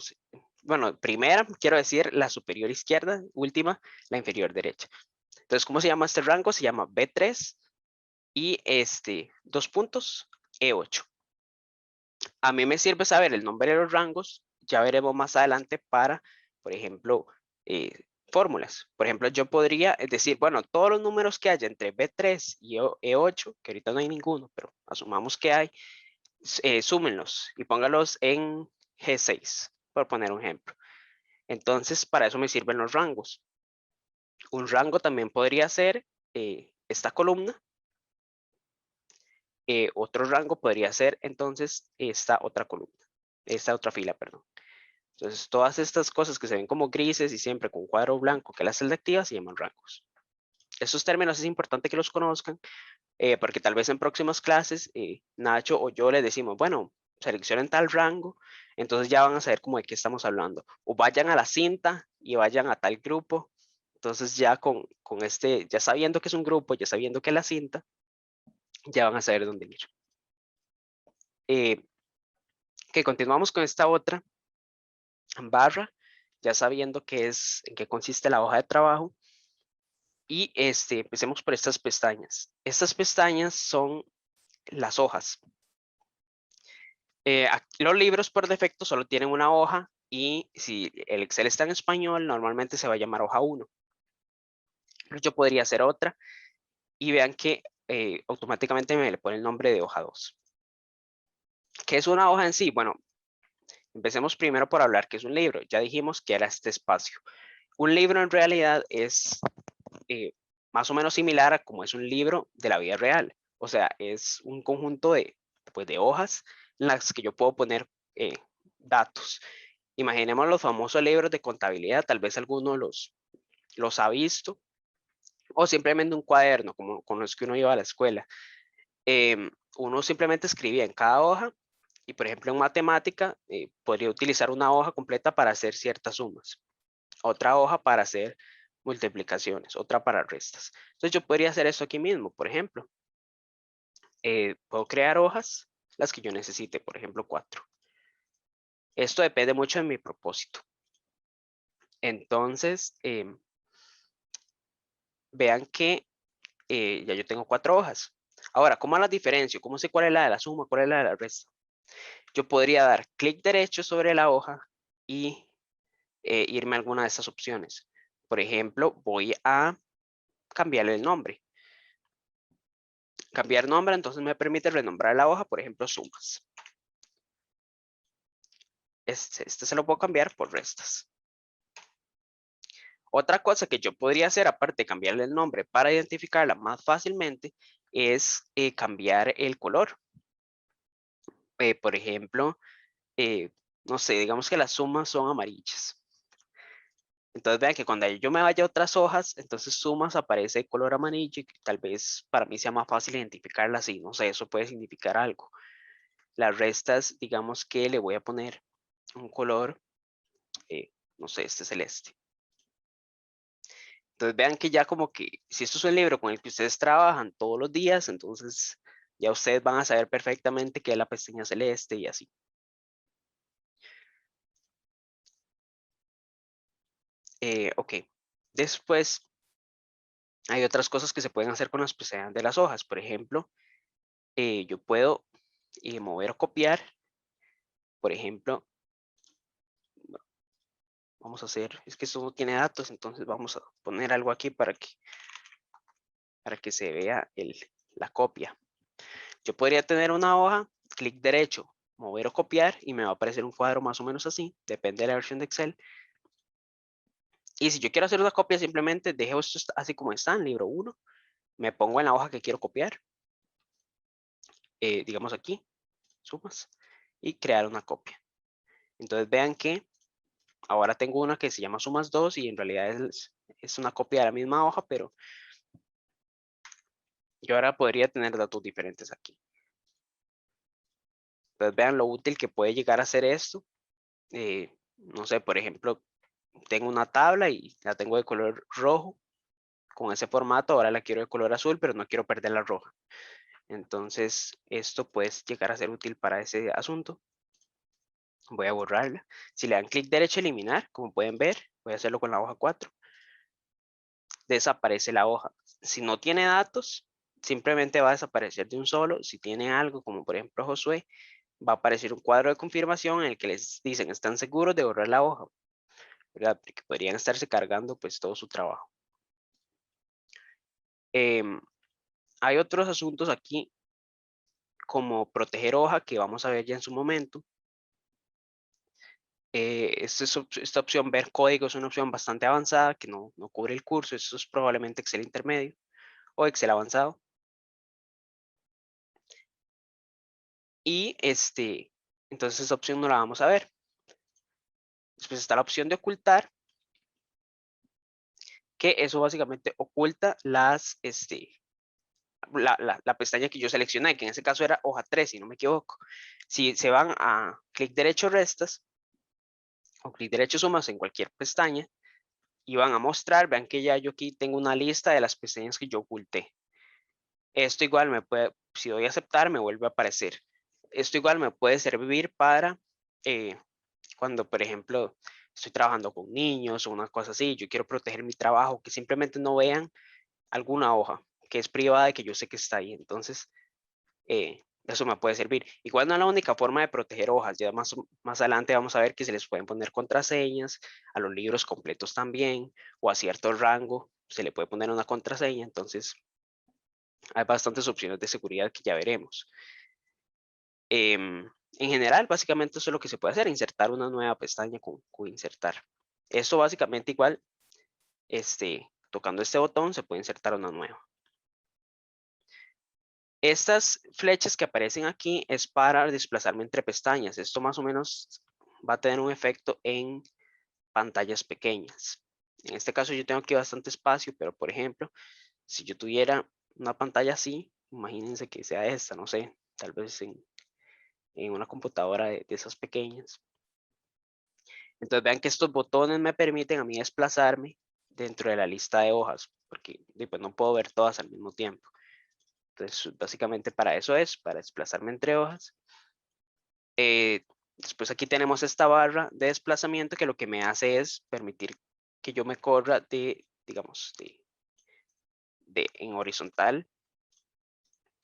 A: Bueno, primera, quiero decir la superior izquierda, última, la inferior derecha. Entonces, ¿cómo se llama este rango? Se llama B3 y 2 puntos, E8. A mí me sirve saber el nombre de los rangos. Ya veremos más adelante para, por ejemplo, fórmulas. Por ejemplo, yo podría decir, bueno, todos los números que haya entre B3 y E8, que ahorita no hay ninguno, pero asumamos que hay, súmenlos y póngalos en G6, por poner un ejemplo. Entonces, para eso me sirven los rangos. Un rango también podría ser esta columna. Otro rango podría ser entonces esta otra columna, esta otra fila, perdón. Entonces, todas estas cosas que se ven como grises y siempre con cuadro blanco que las celda activa se llaman rangos. Estos términos es importante que los conozcan porque tal vez en próximas clases Nacho o yo les decimos, bueno, seleccionen tal rango, entonces ya van a saber como de qué estamos hablando. O vayan a la cinta y vayan a tal grupo. Entonces ya con este, ya sabiendo que es un grupo, ya sabiendo que es la cinta, ya van a saber dónde ir. Que continuamos con esta otra barra, ya sabiendo en qué consiste la hoja de trabajo. Y empecemos por estas pestañas. Estas pestañas son las hojas. Los libros por defecto solo tienen una hoja y si el Excel está en español, normalmente se va a llamar hoja 1. Pero yo podría hacer otra y vean que automáticamente me le pone el nombre de hoja 2. ¿Qué es una hoja en sí? Bueno, empecemos primero por hablar qué es un libro. Ya dijimos que era este espacio. Un libro en realidad es más o menos similar a como es un libro de la vida real. O sea, es un conjunto de hojas en las que yo puedo poner datos. Imaginemos los famosos libros de contabilidad, tal vez alguno los ha visto, o simplemente un cuaderno, como con los que uno lleva a la escuela. Uno simplemente escribía en cada hoja, y por ejemplo en matemática, podría utilizar una hoja completa para hacer ciertas sumas, otra hoja para hacer multiplicaciones, otra para restas. Entonces yo podría hacer eso aquí mismo, por ejemplo. Puedo crear hojas, las que yo necesite, por ejemplo 4. Esto depende mucho de mi propósito. Entonces, vean que ya yo tengo 4 hojas. Ahora, ¿cómo las diferencio? ¿Cómo sé cuál es la de la suma, cuál es la de la resta? Yo podría dar clic derecho sobre la hoja y irme a alguna de estas opciones. Por ejemplo, voy a cambiarle el nombre. Cambiar nombre, entonces me permite renombrar la hoja, por ejemplo, sumas. Este se lo puedo cambiar por restas. Otra cosa que yo podría hacer, aparte de cambiarle el nombre para identificarla más fácilmente, es cambiar el color. Por ejemplo, no sé, digamos que las sumas son amarillas. Entonces vean que cuando yo me vaya a otras hojas, entonces sumas aparece de color amarillo y tal vez para mí sea más fácil identificarla así. No sé, eso puede significar algo. Las restas, digamos que le voy a poner un color, no sé, este celeste. Entonces vean que ya como que si esto es un libro con el que ustedes trabajan todos los días, entonces ya ustedes van a saber perfectamente qué es la pestaña celeste y así. Ok, después hay otras cosas que se pueden hacer con las pestañas de las hojas. Por ejemplo, yo puedo mover o copiar. Por ejemplo, vamos a hacer, es que esto no tiene datos, entonces vamos a poner algo aquí para que se vea la copia. Yo podría tener una hoja, clic derecho, mover o copiar y me va a aparecer un cuadro más o menos así, depende de la versión de Excel. Y si yo quiero hacer una copia, simplemente dejo esto así como está en libro 1, me pongo en la hoja que quiero copiar, digamos aquí, sumas, y crear una copia. Entonces vean que ahora tengo una que se llama sumas 2 y en realidad es una copia de la misma hoja, pero yo ahora podría tener datos diferentes aquí. Entonces vean lo útil que puede llegar a ser esto. No sé, por ejemplo, tengo una tabla y la tengo de color rojo. Con ese formato ahora la quiero de color azul, pero no quiero perder la roja. Entonces esto puede llegar a ser útil para ese asunto. Voy a borrarla. Si le dan clic derecho eliminar, como pueden ver, voy a hacerlo con la hoja 4. Desaparece la hoja. Si no tiene datos, simplemente va a desaparecer de un solo. Si tiene algo, como por ejemplo Josué, va a aparecer un cuadro de confirmación en el que les dicen están seguros de borrar la hoja, ¿verdad? Porque podrían estarse cargando pues todo su trabajo. Hay otros asuntos aquí como proteger hoja que vamos a ver ya en su momento. Esta opción ver código es una opción bastante avanzada que no cubre el curso. Esto es probablemente Excel intermedio o Excel avanzado. Y entonces esta opción no la vamos a ver. Después está la opción de ocultar, que eso básicamente oculta las, la pestaña que yo seleccioné, que en ese caso era hoja 3, si no me equivoco. Si se van a clic derecho restas o clic derecho sumas en cualquier pestaña y van a mostrar, vean que ya yo aquí tengo una lista de las pestañas que yo oculté. Esto igual me puede, si doy a aceptar, me vuelve a aparecer. Esto igual me puede servir para cuando, por ejemplo, estoy trabajando con niños o una cosa así, yo quiero proteger mi trabajo, que simplemente no vean alguna hoja que es privada y que yo sé que está ahí. Entonces, eso me puede servir. Igual no es la única forma de proteger hojas. Ya más adelante vamos a ver que se les pueden poner contraseñas, a los libros completos también, o a cierto rango se le puede poner una contraseña. Entonces, hay bastantes opciones de seguridad que ya veremos. En general, básicamente eso es lo que se puede hacer, insertar una nueva pestaña con insertar. Esto básicamente igual, tocando este botón se puede insertar una nueva. Estas flechas que aparecen aquí es para desplazarme entre pestañas. Esto más o menos va a tener un efecto en pantallas pequeñas. En este caso yo tengo aquí bastante espacio, pero por ejemplo, si yo tuviera una pantalla así, imagínense que sea esta, no sé, tal vez en una computadora de esas pequeñas. Entonces vean que estos botones me permiten a mí desplazarme dentro de la lista de hojas, porque pues, no puedo ver todas al mismo tiempo. Entonces básicamente para eso es, para desplazarme entre hojas. Después aquí tenemos esta barra de desplazamiento que lo que me hace es permitir que yo me corra de, digamos, en horizontal.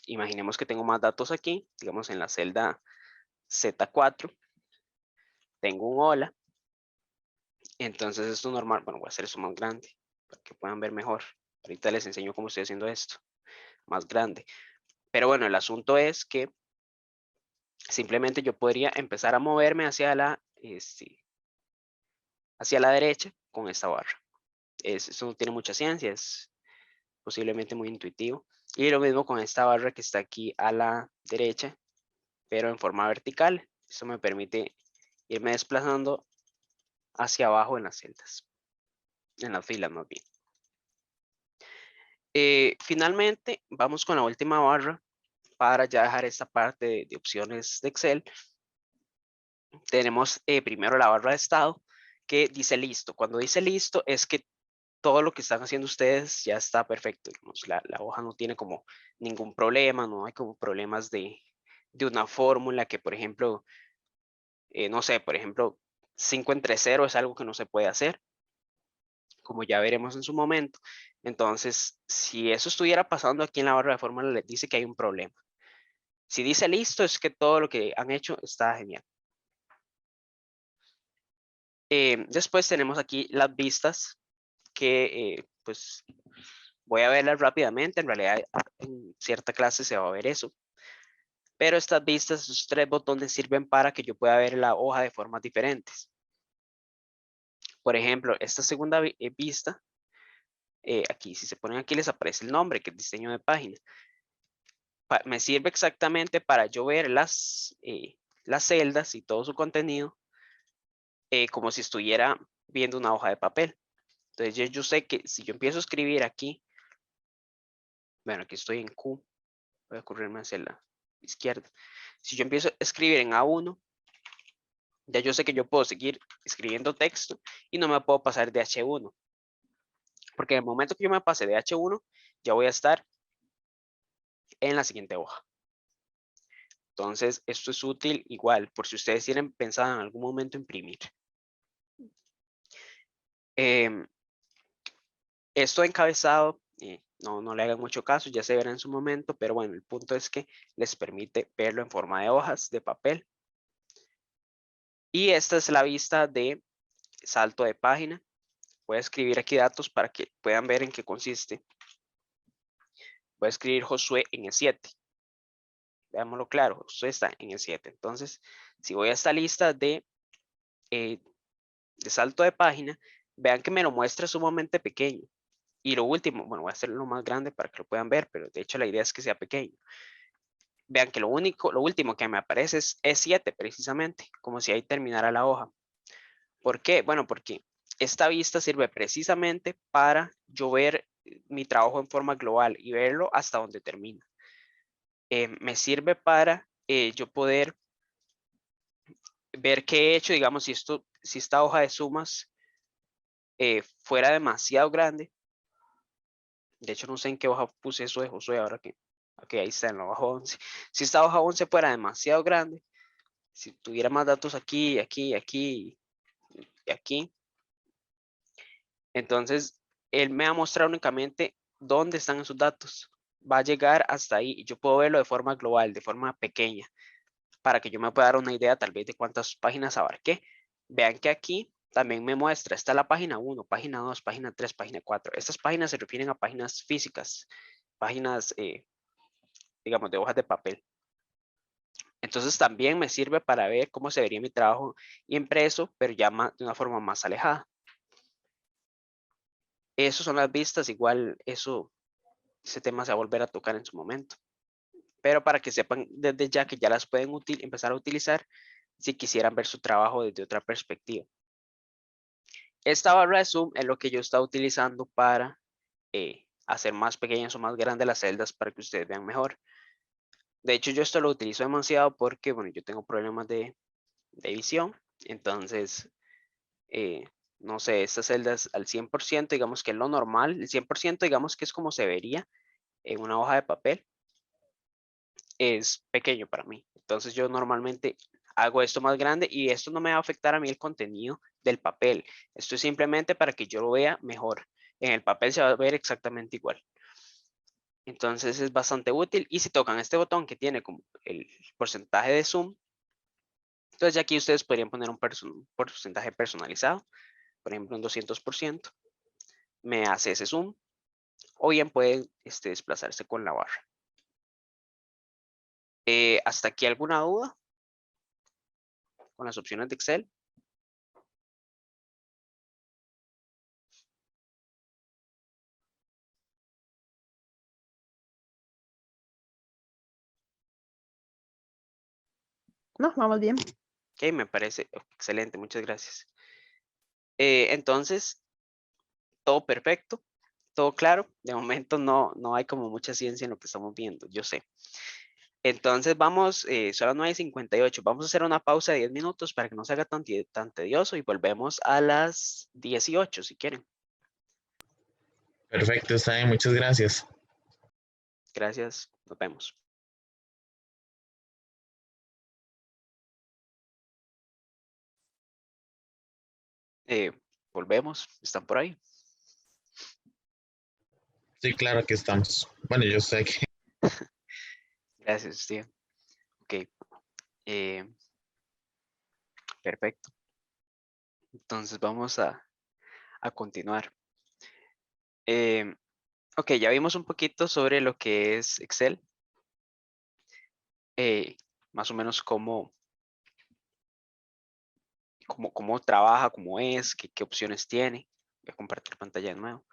A: Imaginemos que tengo más datos aquí, digamos en la celda Z4. Tengo un hola. Entonces esto normal, bueno, voy a hacer esto más grande para que puedan ver mejor. Ahorita les enseño cómo estoy haciendo esto, más grande. Pero bueno, el asunto es que simplemente yo podría empezar a moverme hacia la derecha con esta barra. Eso no tiene mucha ciencia, es posiblemente muy intuitivo. Y lo mismo con esta barra que está aquí a la derecha, pero en forma vertical. Eso me permite irme desplazando hacia abajo en las celdas, en las filas más bien. Finalmente, vamos con la última barra para ya dejar esta parte de opciones de Excel. Tenemos primero la barra de estado que dice listo. Cuando dice listo es que todo lo que están haciendo ustedes ya está perfecto. Digamos, la hoja no tiene como ningún problema, no hay como problemas de una fórmula que, por ejemplo, no sé, por ejemplo, 5 entre 0 es algo que no se puede hacer, como ya veremos en su momento. Entonces, si eso estuviera pasando aquí en la barra de fórmula, les dice que hay un problema. Si dice listo, es que todo lo que han hecho está genial. Después tenemos aquí las vistas, que pues voy a verlas rápidamente. En realidad, en cierta clase se va a ver eso. Pero estas vistas, esos 3 botones sirven para que yo pueda ver la hoja de formas diferentes. Por ejemplo, esta segunda vista, aquí si se ponen aquí les aparece el nombre, que es diseño de página. Me sirve exactamente para yo ver las celdas y todo su contenido como si estuviera viendo una hoja de papel. Entonces yo sé que si yo empiezo a escribir aquí, bueno, aquí estoy en Q, voy a correrme hacia la izquierda. Si yo empiezo a escribir en A1, ya yo sé que yo puedo seguir escribiendo texto y no me puedo pasar de H1. Porque en el momento que yo me pase de H1, ya voy a estar en la siguiente hoja. Entonces, esto es útil igual por si ustedes tienen pensado en algún momento imprimir. Esto encabezado, no le hagan mucho caso, ya se verá en su momento, pero bueno, el punto es que les permite verlo en forma de hojas de papel. Y esta es la vista de salto de página. Voy a escribir aquí datos para que puedan ver en qué consiste. Voy a escribir Josué en E7. Veámoslo claro, Josué está en E7. Entonces, si voy a esta lista de salto de página, vean que me lo muestra sumamente pequeño. Y lo último, bueno, voy a hacerlo más grande para que lo puedan ver, pero de hecho la idea es que sea pequeño. Vean que lo último que me aparece es E7 precisamente, como si ahí terminara la hoja. ¿Por qué? Bueno, porque esta vista sirve precisamente para yo ver mi trabajo en forma global y verlo hasta donde termina. Me sirve para yo poder ver qué he hecho, digamos, si esta hoja de sumas fuera demasiado grande. De hecho, no sé en qué hoja puse eso de Josué ahora que ahí está en la hoja 11. Si esta hoja 11 fuera demasiado grande, si tuviera más datos aquí, aquí, aquí y aquí, entonces él me va a mostrar únicamente dónde están esos datos. Va a llegar hasta ahí y yo puedo verlo de forma global, de forma pequeña, para que yo me pueda dar una idea tal vez de cuántas páginas abarqué. Vean que aquí también me muestra, está la página 1, página 2, página 3, página 4. Estas páginas se refieren a páginas físicas, páginas, digamos, de hojas de papel. Entonces también me sirve para ver cómo se vería mi trabajo impreso, pero ya de una forma más alejada. Esas son las vistas, igual ese tema se va a volver a tocar en su momento. Pero para que sepan desde ya que ya las pueden empezar a utilizar si quisieran ver su trabajo desde otra perspectiva. Esta barra de zoom es lo que yo estaba utilizando para hacer más pequeñas o más grandes las celdas para que ustedes vean mejor. De hecho, yo esto lo utilizo demasiado porque, bueno, yo tengo problemas de visión. Entonces, no sé, estas celdas al 100%, digamos que es lo normal. El 100% digamos que es como se vería en una hoja de papel. Es pequeño para mí. Entonces yo normalmente hago esto más grande y esto no me va a afectar a mí el contenido del papel. Esto es simplemente para que yo lo vea mejor. En el papel se va a ver exactamente igual. Entonces es bastante útil. Y si tocan este botón que tiene como el porcentaje de zoom, entonces ya aquí ustedes podrían poner un porcentaje personalizado. Por ejemplo, un 200%. Me hace ese zoom. O bien pueden desplazarse con la barra. ¿Hasta aquí alguna duda con las opciones de Excel?
C: No, vamos bien.
A: Ok, me parece excelente, muchas gracias. Entonces, todo perfecto, todo claro. De momento no hay como mucha ciencia en lo que estamos viendo, yo sé. Entonces vamos, son las 9:58. Vamos a hacer una pausa de 10 minutos para que no se haga tan tedioso y volvemos a las 18 si quieren.
B: Perfecto, está bien, muchas gracias.
A: Gracias, nos vemos. Volvemos, ¿están por ahí?
B: Sí, claro que estamos. Bueno, yo sé que
A: Gracias, Steve. Ok, perfecto. Entonces vamos a continuar. Ok, ya vimos un poquito sobre lo que es Excel. Más o menos cómo trabaja, cómo es, qué opciones tiene. Voy a compartir pantalla de nuevo.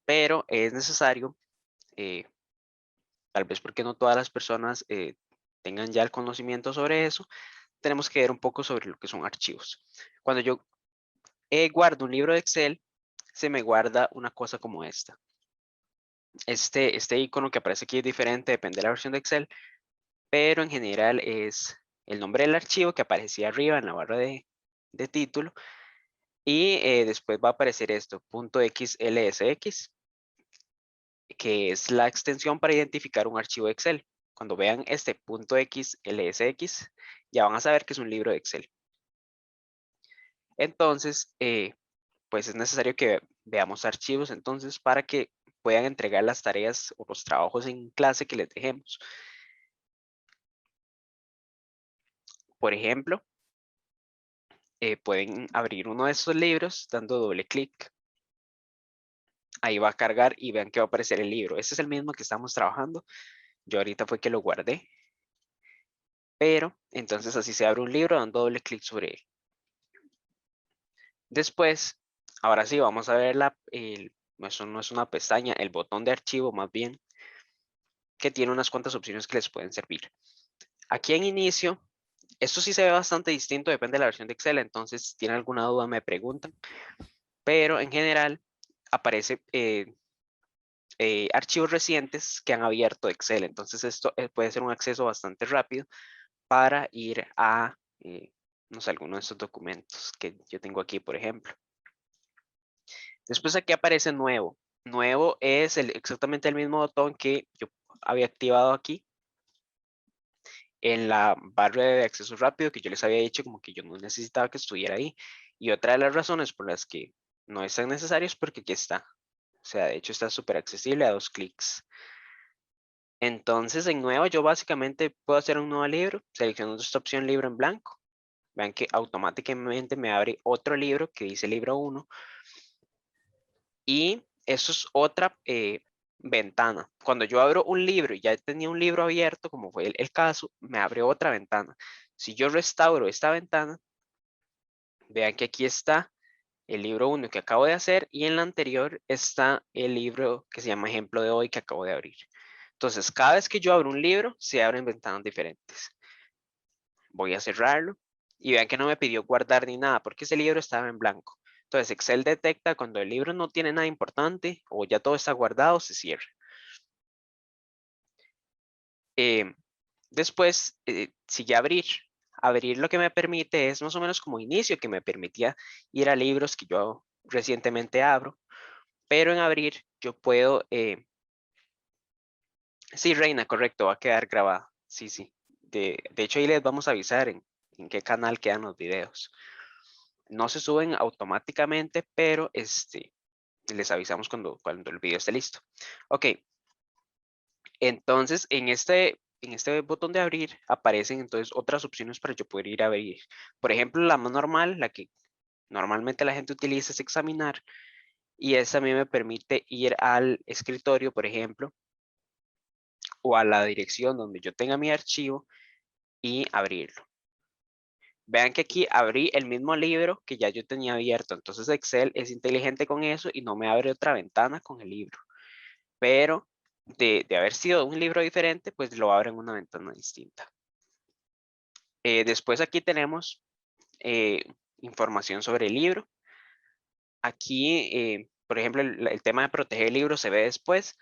A: Pero es necesario, tal vez porque no todas las personas tengan ya el conocimiento sobre eso, tenemos que ver un poco sobre lo que son archivos. Cuando yo guardo un libro de Excel, se me guarda una cosa como esta. Este icono que aparece aquí es diferente, depende de la versión de Excel, pero en general es el nombre del archivo que aparecía arriba en la barra de título y después va a aparecer esto, .xlsx, que es la extensión para identificar un archivo Excel. Cuando vean este .xlsx, ya van a saber que es un libro de Excel. Entonces, pues es necesario que veamos archivos entonces para que puedan entregar las tareas o los trabajos en clase que les dejemos. Por ejemplo, pueden abrir uno de estos libros dando doble clic. Ahí va a cargar y vean que va a aparecer el libro. Este es el mismo que estamos trabajando. Yo ahorita fue que lo guardé. Pero entonces así se abre un libro dando doble clic sobre él. Después, ahora sí, vamos a ver eso no es una pestaña, el botón de archivo más bien, que tiene unas cuantas opciones que les pueden servir. Aquí en inicio, esto sí se ve bastante distinto, depende de la versión de Excel, entonces si tienen alguna duda me preguntan. Pero en general aparece archivos recientes que han abierto Excel. Entonces esto puede ser un acceso bastante rápido para ir a, no sé, alguno de estos documentos que yo tengo aquí, por ejemplo. Después aquí aparece nuevo. Nuevo es exactamente el mismo botón que yo había activado aquí en la barra de acceso rápido que yo les había dicho como que yo no necesitaba que estuviera ahí. Y otra de las razones por las que no es tan necesario es porque aquí está. O sea, de hecho está súper accesible a 2 clics. Entonces en nuevo yo básicamente puedo hacer un nuevo libro, seleccionando esta opción libro en blanco. Vean que automáticamente me abre otro libro que dice libro 1. Y eso es otra ventana. Cuando yo abro un libro y ya tenía un libro abierto, como fue el caso, me abre otra ventana. Si yo restauro esta ventana, vean que aquí está el libro 1 que acabo de hacer y en la anterior está el libro que se llama ejemplo de hoy que acabo de abrir. Entonces, cada vez que yo abro un libro, se abren ventanas diferentes. Voy a cerrarlo y vean que no me pidió guardar ni nada porque ese libro estaba en blanco. Entonces, Excel detecta cuando el libro no tiene nada importante o ya todo está guardado, se cierra. Después, sigue abrir. Abrir lo que me permite es más o menos como inicio, que me permitía ir a libros que yo recientemente abro. Pero en abrir yo puedo... sí, Reina, correcto, va a quedar grabada. Sí, sí. De hecho, ahí les vamos a avisar en qué canal quedan los videos. No se suben automáticamente, pero les avisamos cuando el video esté listo. Ok. Entonces, en este botón de abrir aparecen entonces otras opciones para yo poder ir a abrir. Por ejemplo, la más normal, la que normalmente la gente utiliza es examinar. Y esa a mí me permite ir al escritorio, por ejemplo, o a la dirección donde yo tenga mi archivo y abrirlo. Vean que aquí abrí el mismo libro que ya yo tenía abierto. Entonces Excel es inteligente con eso y no me abre otra ventana con el libro. Pero de haber sido un libro diferente, pues lo abre en una ventana distinta. Después aquí tenemos información sobre el libro. Aquí, por ejemplo, el tema de proteger el libro se ve después.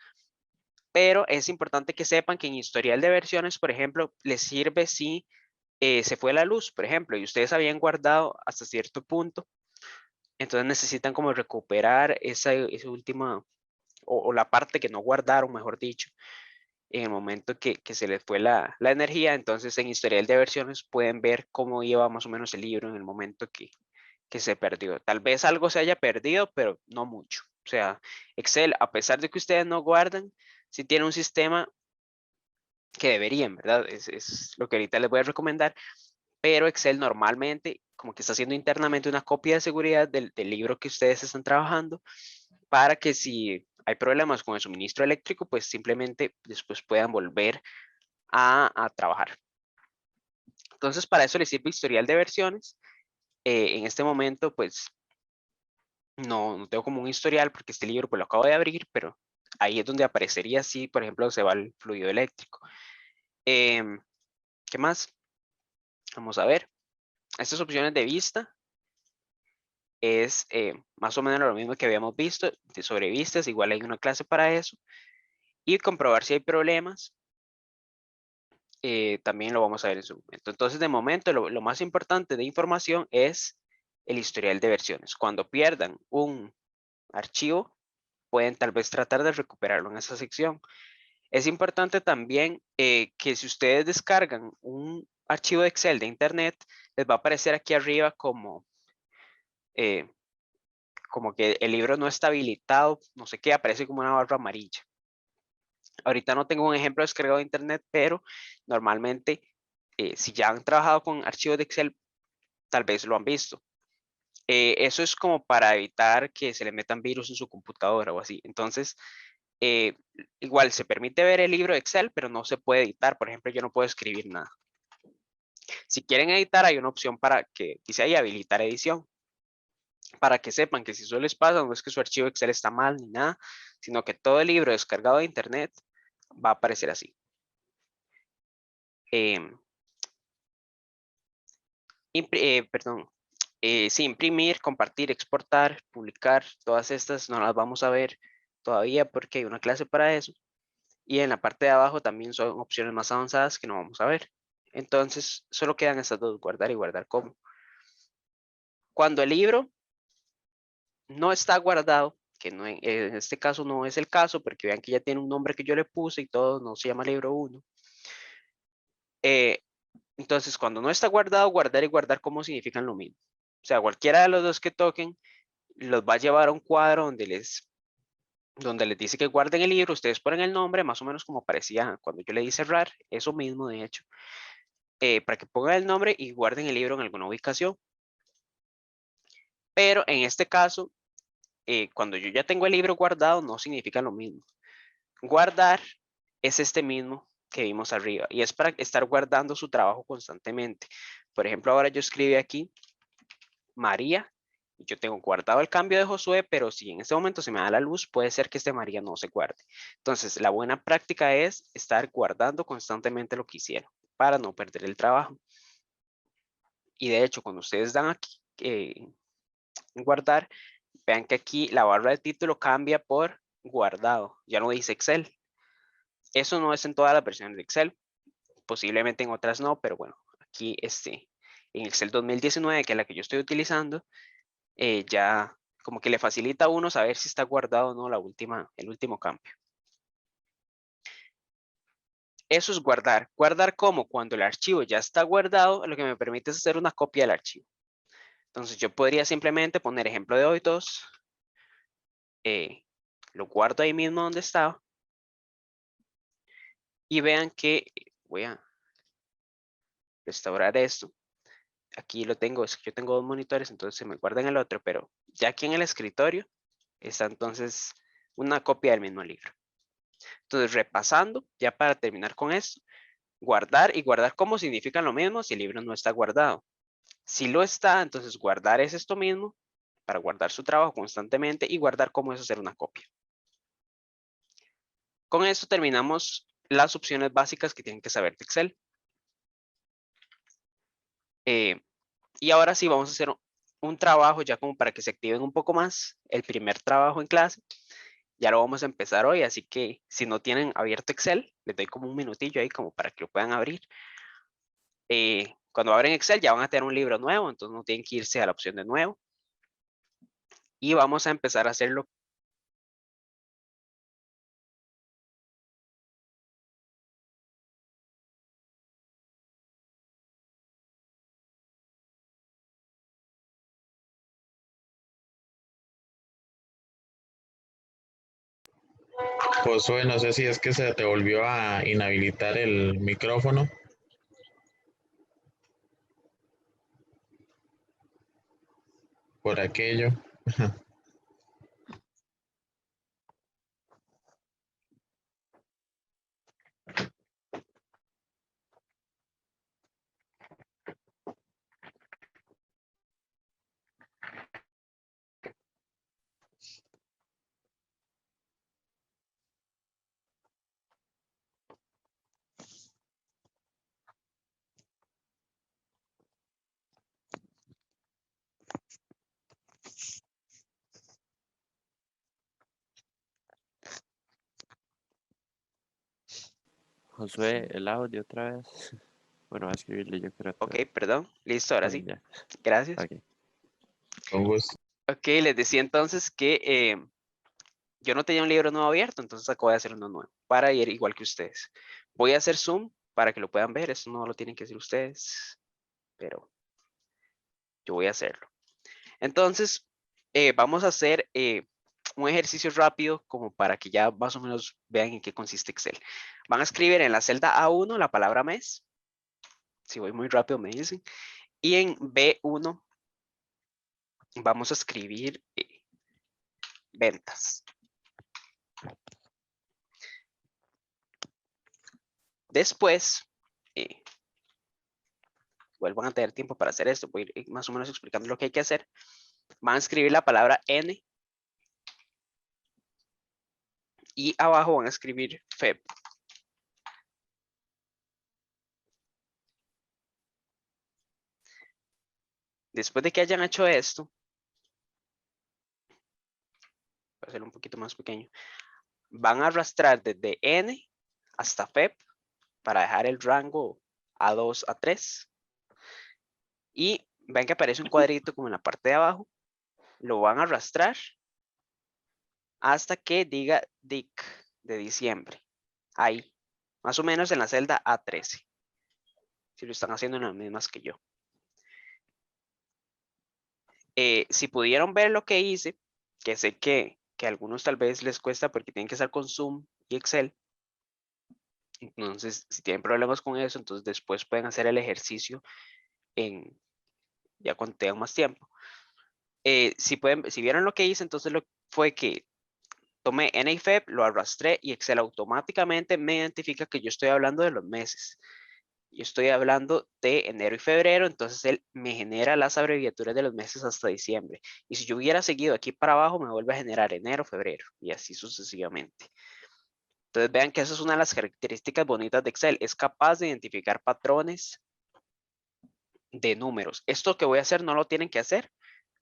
A: Pero es importante que sepan que en historial de versiones, por ejemplo, les sirve si se fue la luz, por ejemplo, y ustedes habían guardado hasta cierto punto. Entonces necesitan como recuperar esa última, o la parte que no guardaron, mejor dicho, en el momento que se les fue la energía. Entonces en historial de versiones pueden ver cómo iba más o menos el libro en el momento que se perdió. Tal vez algo se haya perdido, pero no mucho. O sea, Excel, a pesar de que ustedes no guardan, sí tiene un sistema que deberían, ¿verdad? Es lo que ahorita les voy a recomendar, pero Excel normalmente como que está haciendo internamente una copia de seguridad del libro que ustedes están trabajando para que si hay problemas con el suministro eléctrico, pues simplemente después puedan volver a trabajar. Entonces, para eso les sirve historial de versiones. En este momento, pues, no tengo como un historial porque este libro pues lo acabo de abrir, pero ahí es donde aparecería si, por ejemplo, se va el fluido eléctrico. ¿Qué más? Vamos a ver. Estas opciones de vista es más o menos lo mismo que habíamos visto sobre vistas. Igual hay una clase para eso. Y comprobar si hay problemas. También lo vamos a ver en su momento. Entonces, de momento, lo más importante de información es el historial de versiones. Cuando pierdan un archivo, pueden tal vez tratar de recuperarlo en esa sección. Es importante también que si ustedes descargan un archivo de Excel de internet, les va a aparecer aquí arriba como como que el libro no está habilitado, no sé qué, aparece como una barra amarilla. Ahorita no tengo un ejemplo descargado de internet, pero normalmente si ya han trabajado con archivos de Excel, tal vez lo han visto. Eso es como para evitar que se le metan virus en su computadora o así. Entonces, igual se permite ver el libro de Excel, pero no se puede editar. Por ejemplo, yo no puedo escribir nada. Si quieren editar, hay una opción para que dice ahí habilitar edición. Para que sepan que si eso les pasa, no es que su archivo Excel está mal ni nada, sino que todo el libro descargado de internet va a aparecer así. Perdón. Sí, imprimir, compartir, exportar, publicar, todas estas no las vamos a ver todavía porque hay una clase para eso. Y en la parte de abajo también son opciones más avanzadas que no vamos a ver. Entonces, solo quedan estas dos, guardar y guardar como. Cuando el libro no está guardado, que no en este caso no es el caso, porque vean que ya tiene un nombre que yo le puse y todo, no se llama libro 1. Entonces, cuando no está guardado, guardar y guardar como significan lo mismo. O sea, cualquiera de los dos que toquen los va a llevar a un cuadro donde les dice que guarden el libro, ustedes ponen el nombre, más o menos como parecía cuando yo le di cerrar, eso mismo de hecho, para que pongan el nombre y guarden el libro en alguna ubicación. Pero en este caso, cuando yo ya tengo el libro guardado, no significa lo mismo. Guardar es este mismo que vimos arriba y es para estar guardando su trabajo constantemente. Por ejemplo, ahora yo escribí aquí María. Yo tengo guardado el cambio de Josué, pero si en este momento se me da la luz, puede ser que este María no se guarde. Entonces, la buena práctica es estar guardando constantemente lo que hicieron para no perder el trabajo. Y de hecho, cuando ustedes dan aquí guardar, vean que aquí la barra de título cambia por guardado. Ya no dice Excel. Eso no es en todas las versiones de Excel. Posiblemente en otras no, pero bueno, aquí en Excel 2019, que es la que yo estoy utilizando, ya como que le facilita a uno saber si está guardado o no el último cambio. Eso es guardar. Guardar como cuando el archivo ya está guardado, lo que me permite es hacer una copia del archivo. Entonces yo podría simplemente poner ejemplo de hoy 2. Lo guardo ahí mismo donde estaba. Y vean que voy a restaurar esto. Aquí lo tengo, es que yo tengo dos monitores, entonces se me guarda en el otro, pero ya aquí en el escritorio está entonces una copia del mismo libro. Entonces, repasando, ya para terminar con esto, guardar y guardar como significan lo mismo si el libro no está guardado. Si lo está, entonces guardar es esto mismo, para guardar su trabajo constantemente, y guardar como es hacer una copia. Con esto terminamos las opciones básicas que tienen que saber de Excel. Y ahora sí vamos a hacer un trabajo ya como para que se activen un poco más. El primer trabajo en clase. Ya lo vamos a empezar hoy, así que si no tienen abierto Excel, les doy como un minutillo ahí como para que lo puedan abrir. Cuando abren Excel ya van a tener un libro nuevo, entonces no tienen que irse a la opción de nuevo. Y vamos a empezar a hacerlo.
B: Josué, no sé si es que se te volvió a inhabilitar el micrófono. Por aquello.
D: Josué, el audio otra vez. Bueno, voy a escribirle yo creo.
A: Ok, perdón. Listo, ahora sí.
D: Ya.
A: Gracias.
D: Ok.
B: Con gusto.
A: Ok, les decía entonces que yo no tenía un libro nuevo abierto, entonces acabo de hacer uno nuevo para ir igual que ustedes. Voy a hacer zoom para que lo puedan ver. Eso no lo tienen que hacer ustedes, pero yo voy a hacerlo. Entonces, vamos a hacer un ejercicio rápido como para que ya más o menos vean en qué consiste Excel. Van a escribir en la celda A1 la palabra mes. Si voy muy rápido me dicen. Y en B1 vamos a escribir ventas. Después, vuelvan a tener tiempo para hacer esto. Voy a ir más o menos explicando lo que hay que hacer. Van a escribir la palabra N. Y abajo van a escribir FEB. Después de que hayan hecho esto, voy a hacerlo un poquito más pequeño. Van a arrastrar desde N hasta FEB para dejar el rango A2 a 3. Y ven que aparece un cuadrito como en la parte de abajo. Lo van a arrastrar hasta que diga DIC de diciembre. Ahí, más o menos en la celda A13. Si lo están haciendo en las mismas que yo. Si pudieron ver lo que hice, que sé que a algunos tal vez les cuesta porque tienen que estar con Zoom y Excel. Entonces, si tienen problemas con eso, entonces después pueden hacer el ejercicio ya cuando tengan más tiempo. Si vieron lo que hice, entonces fue que tomé NIFEB, lo arrastré y Excel automáticamente me identifica que yo estoy hablando de los meses. Yo estoy hablando de enero y febrero, entonces él me genera las abreviaturas de los meses hasta diciembre. Y si yo hubiera seguido aquí para abajo, me vuelve a generar enero, febrero y así sucesivamente. Entonces vean que esa es una de las características bonitas de Excel. Es capaz de identificar patrones de números. Esto que voy a hacer no lo tienen que hacer,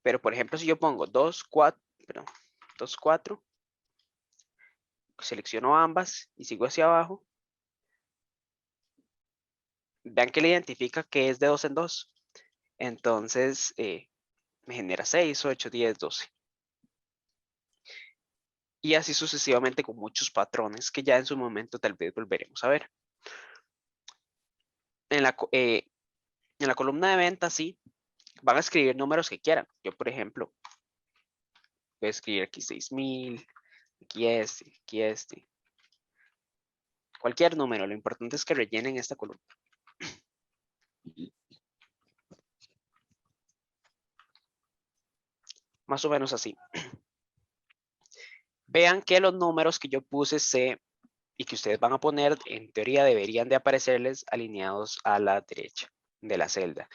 A: pero por ejemplo si yo pongo 2, 4, selecciono ambas y sigo hacia abajo, vean que le identifica que es de 2 en 2. Entonces me genera 6, 8, 10, 12. Y así sucesivamente con muchos patrones que ya en su momento tal vez volveremos a ver. En la columna de ventas, sí, van a escribir números que quieran. Yo, por ejemplo, voy a escribir aquí 6,000, aquí este. Cualquier número, lo importante es que rellenen esta columna. Más o menos así. Vean que los números que yo puse y que ustedes van a poner, en teoría deberían de aparecerles alineados a la derecha de la celda.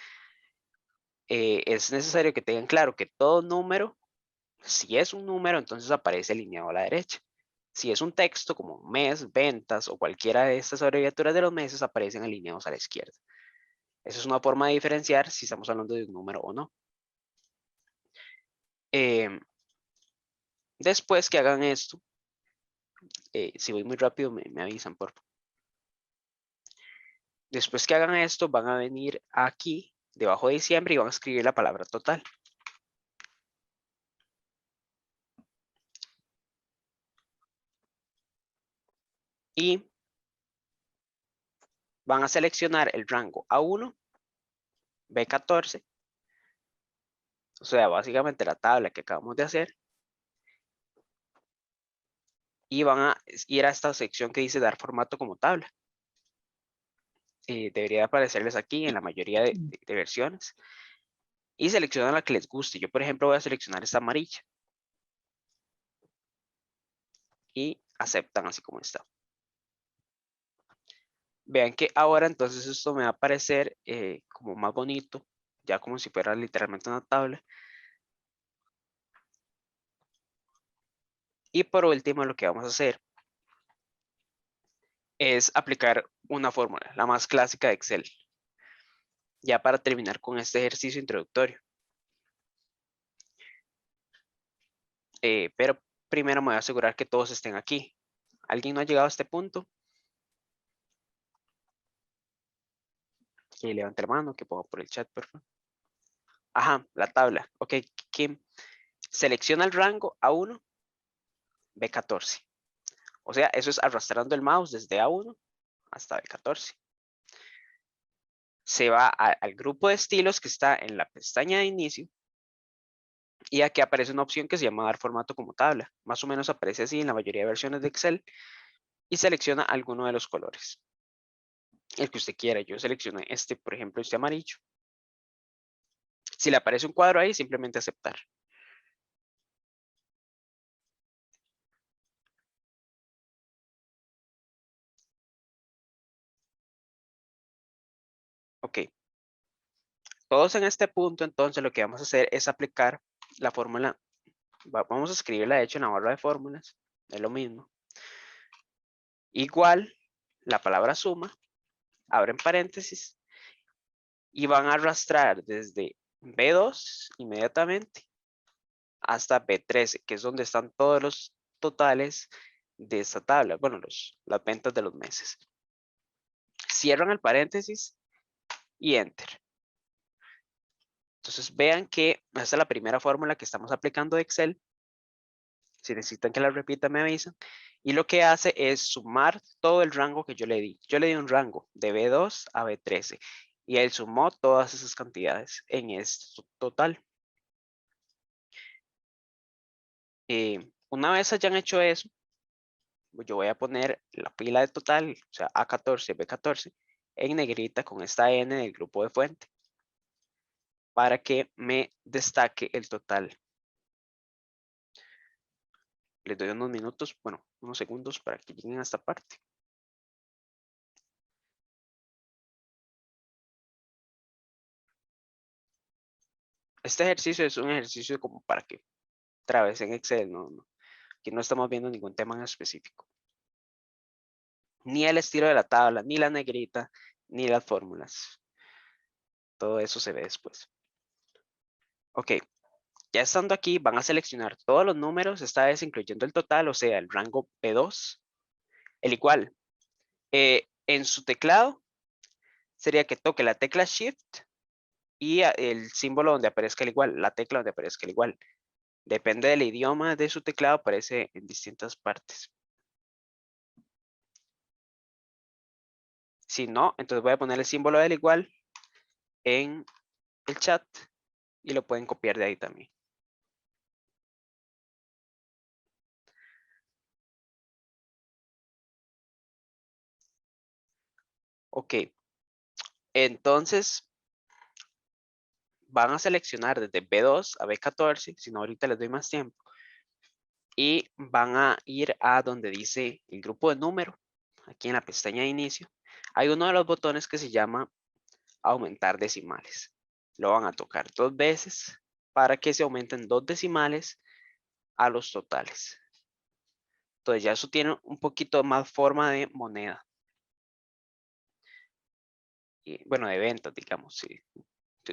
A: Es necesario que tengan claro que todo número, si es un número, entonces aparece alineado a la derecha. Si es un texto como mes, ventas o cualquiera de estas abreviaturas de los meses, aparecen alineados a la izquierda. Esa es una forma de diferenciar si estamos hablando de un número o no. Después que hagan esto, si voy muy rápido me avisan, por favor. Después que hagan esto, van a venir aquí, debajo de diciembre, y van a escribir la palabra total. Y van a seleccionar el rango A1, B14, o sea, básicamente la tabla que acabamos de hacer. Y van a ir a esta sección que dice dar formato como tabla. Debería aparecerles aquí en la mayoría de versiones. Y seleccionan la que les guste. Yo, por ejemplo, voy a seleccionar esta amarilla. Y aceptan así como está. Vean que ahora entonces esto me va a aparecer como más bonito. Ya como si fuera literalmente una tabla. Y por último lo que vamos a hacer es aplicar una fórmula, la más clásica de Excel. Ya para terminar con este ejercicio introductorio. Pero primero me voy a asegurar que todos estén aquí. ¿Alguien no ha llegado a este punto? Que levante la mano, que ponga por el chat, por favor. Ajá, la tabla. Ok, Kim. Selecciona el rango A1, B14. O sea, eso es arrastrando el mouse desde A1 hasta B14. Se va al grupo de estilos que está en la pestaña de inicio. Y aquí aparece una opción que se llama dar formato como tabla. Más o menos aparece así en la mayoría de versiones de Excel. Y selecciona alguno de los colores. El que usted quiera. Yo seleccioné este, por ejemplo, este amarillo. Si le aparece un cuadro ahí, simplemente aceptar. Ok. Todos en este punto, entonces, lo que vamos a hacer es aplicar la fórmula. Vamos a escribirla, de hecho, en la barra de fórmulas. Es lo mismo. Igual, la palabra suma, abren paréntesis, y van a arrastrar desde B2 inmediatamente hasta B13, que es donde están todos los totales de esta tabla. Bueno, las ventas de los meses. Cierran el paréntesis y enter. Entonces vean que esta es la primera fórmula que estamos aplicando de Excel. Si necesitan que la repita, me avisan. Y lo que hace es sumar todo el rango que yo le di. Yo le di un rango de B2 a B13. Y él sumó todas esas cantidades en este total. Una vez hayan hecho eso, yo voy a poner la pila de total, o sea, A14, B14, en negrita con esta N del grupo de fuente, para que me destaque el total. Les doy unos minutos, bueno, unos segundos para que lleguen a esta parte. Este ejercicio es un ejercicio como para que otra vez en Excel, aquí no estamos viendo ningún tema en específico. Ni el estilo de la tabla, ni la negrita, ni las fórmulas. Todo eso se ve después. Ok, ya estando aquí van a seleccionar todos los números, esta vez incluyendo el total, o sea, el rango P2. El igual. En su teclado sería que toque la tecla Shift y el símbolo donde aparezca el igual, la tecla donde aparezca el igual. Depende del idioma de su teclado, aparece en distintas partes. Si no, entonces voy a poner el símbolo del igual en el chat y lo pueden copiar de ahí también. Ok. Entonces, van a seleccionar desde B2 a B14, si no ahorita les doy más tiempo. Y van a ir a donde dice el grupo de número, aquí en la pestaña de inicio. Hay uno de los botones que se llama aumentar decimales. Lo van a tocar 2 veces para que se aumenten 2 decimales a los totales. Entonces ya eso tiene un poquito más forma de moneda. Y, bueno, de ventas, digamos, sí.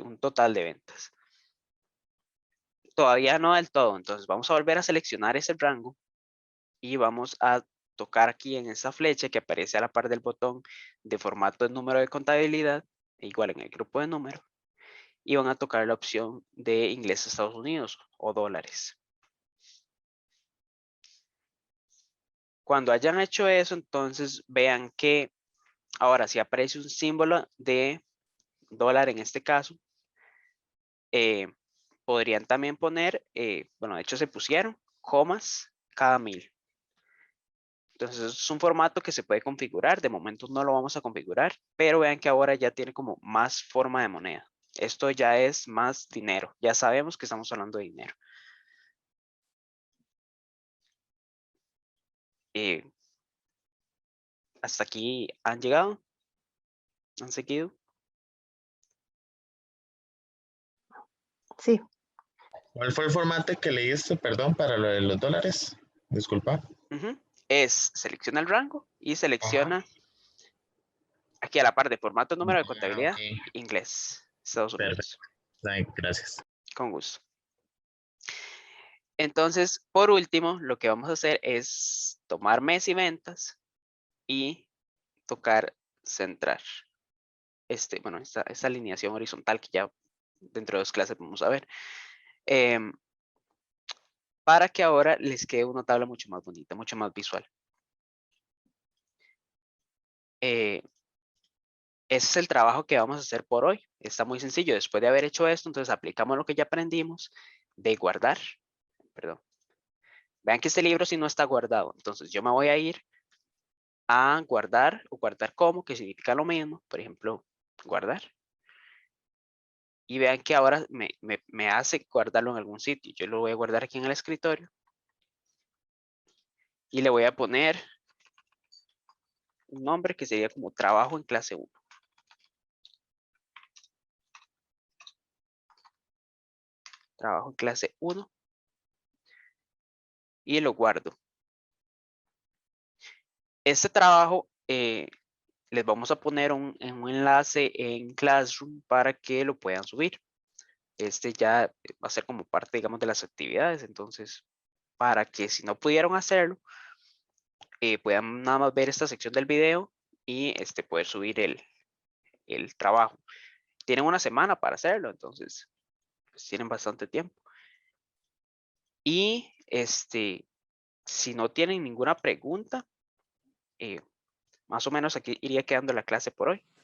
A: Un total de ventas. Todavía no del todo, entonces vamos a volver a seleccionar ese rango y vamos a tocar aquí en esa flecha que aparece a la par del botón de formato de número de contabilidad, igual en el grupo de número, y van a tocar la opción de inglés a Estados Unidos o dólares. Cuando hayan hecho eso, entonces vean que ahora si aparece un símbolo de dólar en este caso, podrían también poner, bueno, de hecho se pusieron comas cada 1000. Entonces es un formato que se puede configurar. De momento no lo vamos a configurar, pero vean que ahora ya tiene como más forma de moneda. Esto ya es más dinero. Ya sabemos que estamos hablando de dinero. Hasta aquí han llegado. ¿Han seguido?
C: Sí,
B: ¿Cuál fue el formato que leíste, perdón, para lo de los dólares? Disculpa.
A: Es selecciona el rango y
B: Ajá.
A: selecciona aquí a la par de formato número de
B: Ah,
A: contabilidad,
B: ok.
A: inglés, Estados Unidos.
B: Perfecto. Ay, gracias.
A: Con gusto. Entonces, por último, lo que vamos a hacer es tomar mes y ventas y tocar centrar. Bueno, esta alineación horizontal que ya dentro de 2 clases vamos a ver. Para que ahora les quede una tabla mucho más bonita, mucho más visual. Ese es el trabajo que vamos a hacer por hoy. Está muy sencillo. Después de haber hecho esto, entonces aplicamos lo que ya aprendimos de guardar, perdón. Vean que este libro sí no está guardado, entonces yo me voy a ir a guardar o guardar como, que significa lo mismo, por ejemplo, guardar. Y vean que ahora me hace guardarlo en algún sitio. Yo lo voy a guardar aquí en el escritorio. Y le voy a poner un nombre que sería como trabajo en clase 1. Trabajo en clase 1. Y lo guardo. Este trabajo les vamos a poner un enlace en Classroom para que lo puedan subir. Este ya va a ser como parte, digamos, de las actividades. Entonces, para que si no pudieron hacerlo, puedan nada más ver esta sección del video y poder subir el trabajo. Tienen una semana para hacerlo, entonces pues, tienen bastante tiempo. Y si no tienen ninguna pregunta, más o menos aquí iría quedando la clase por hoy.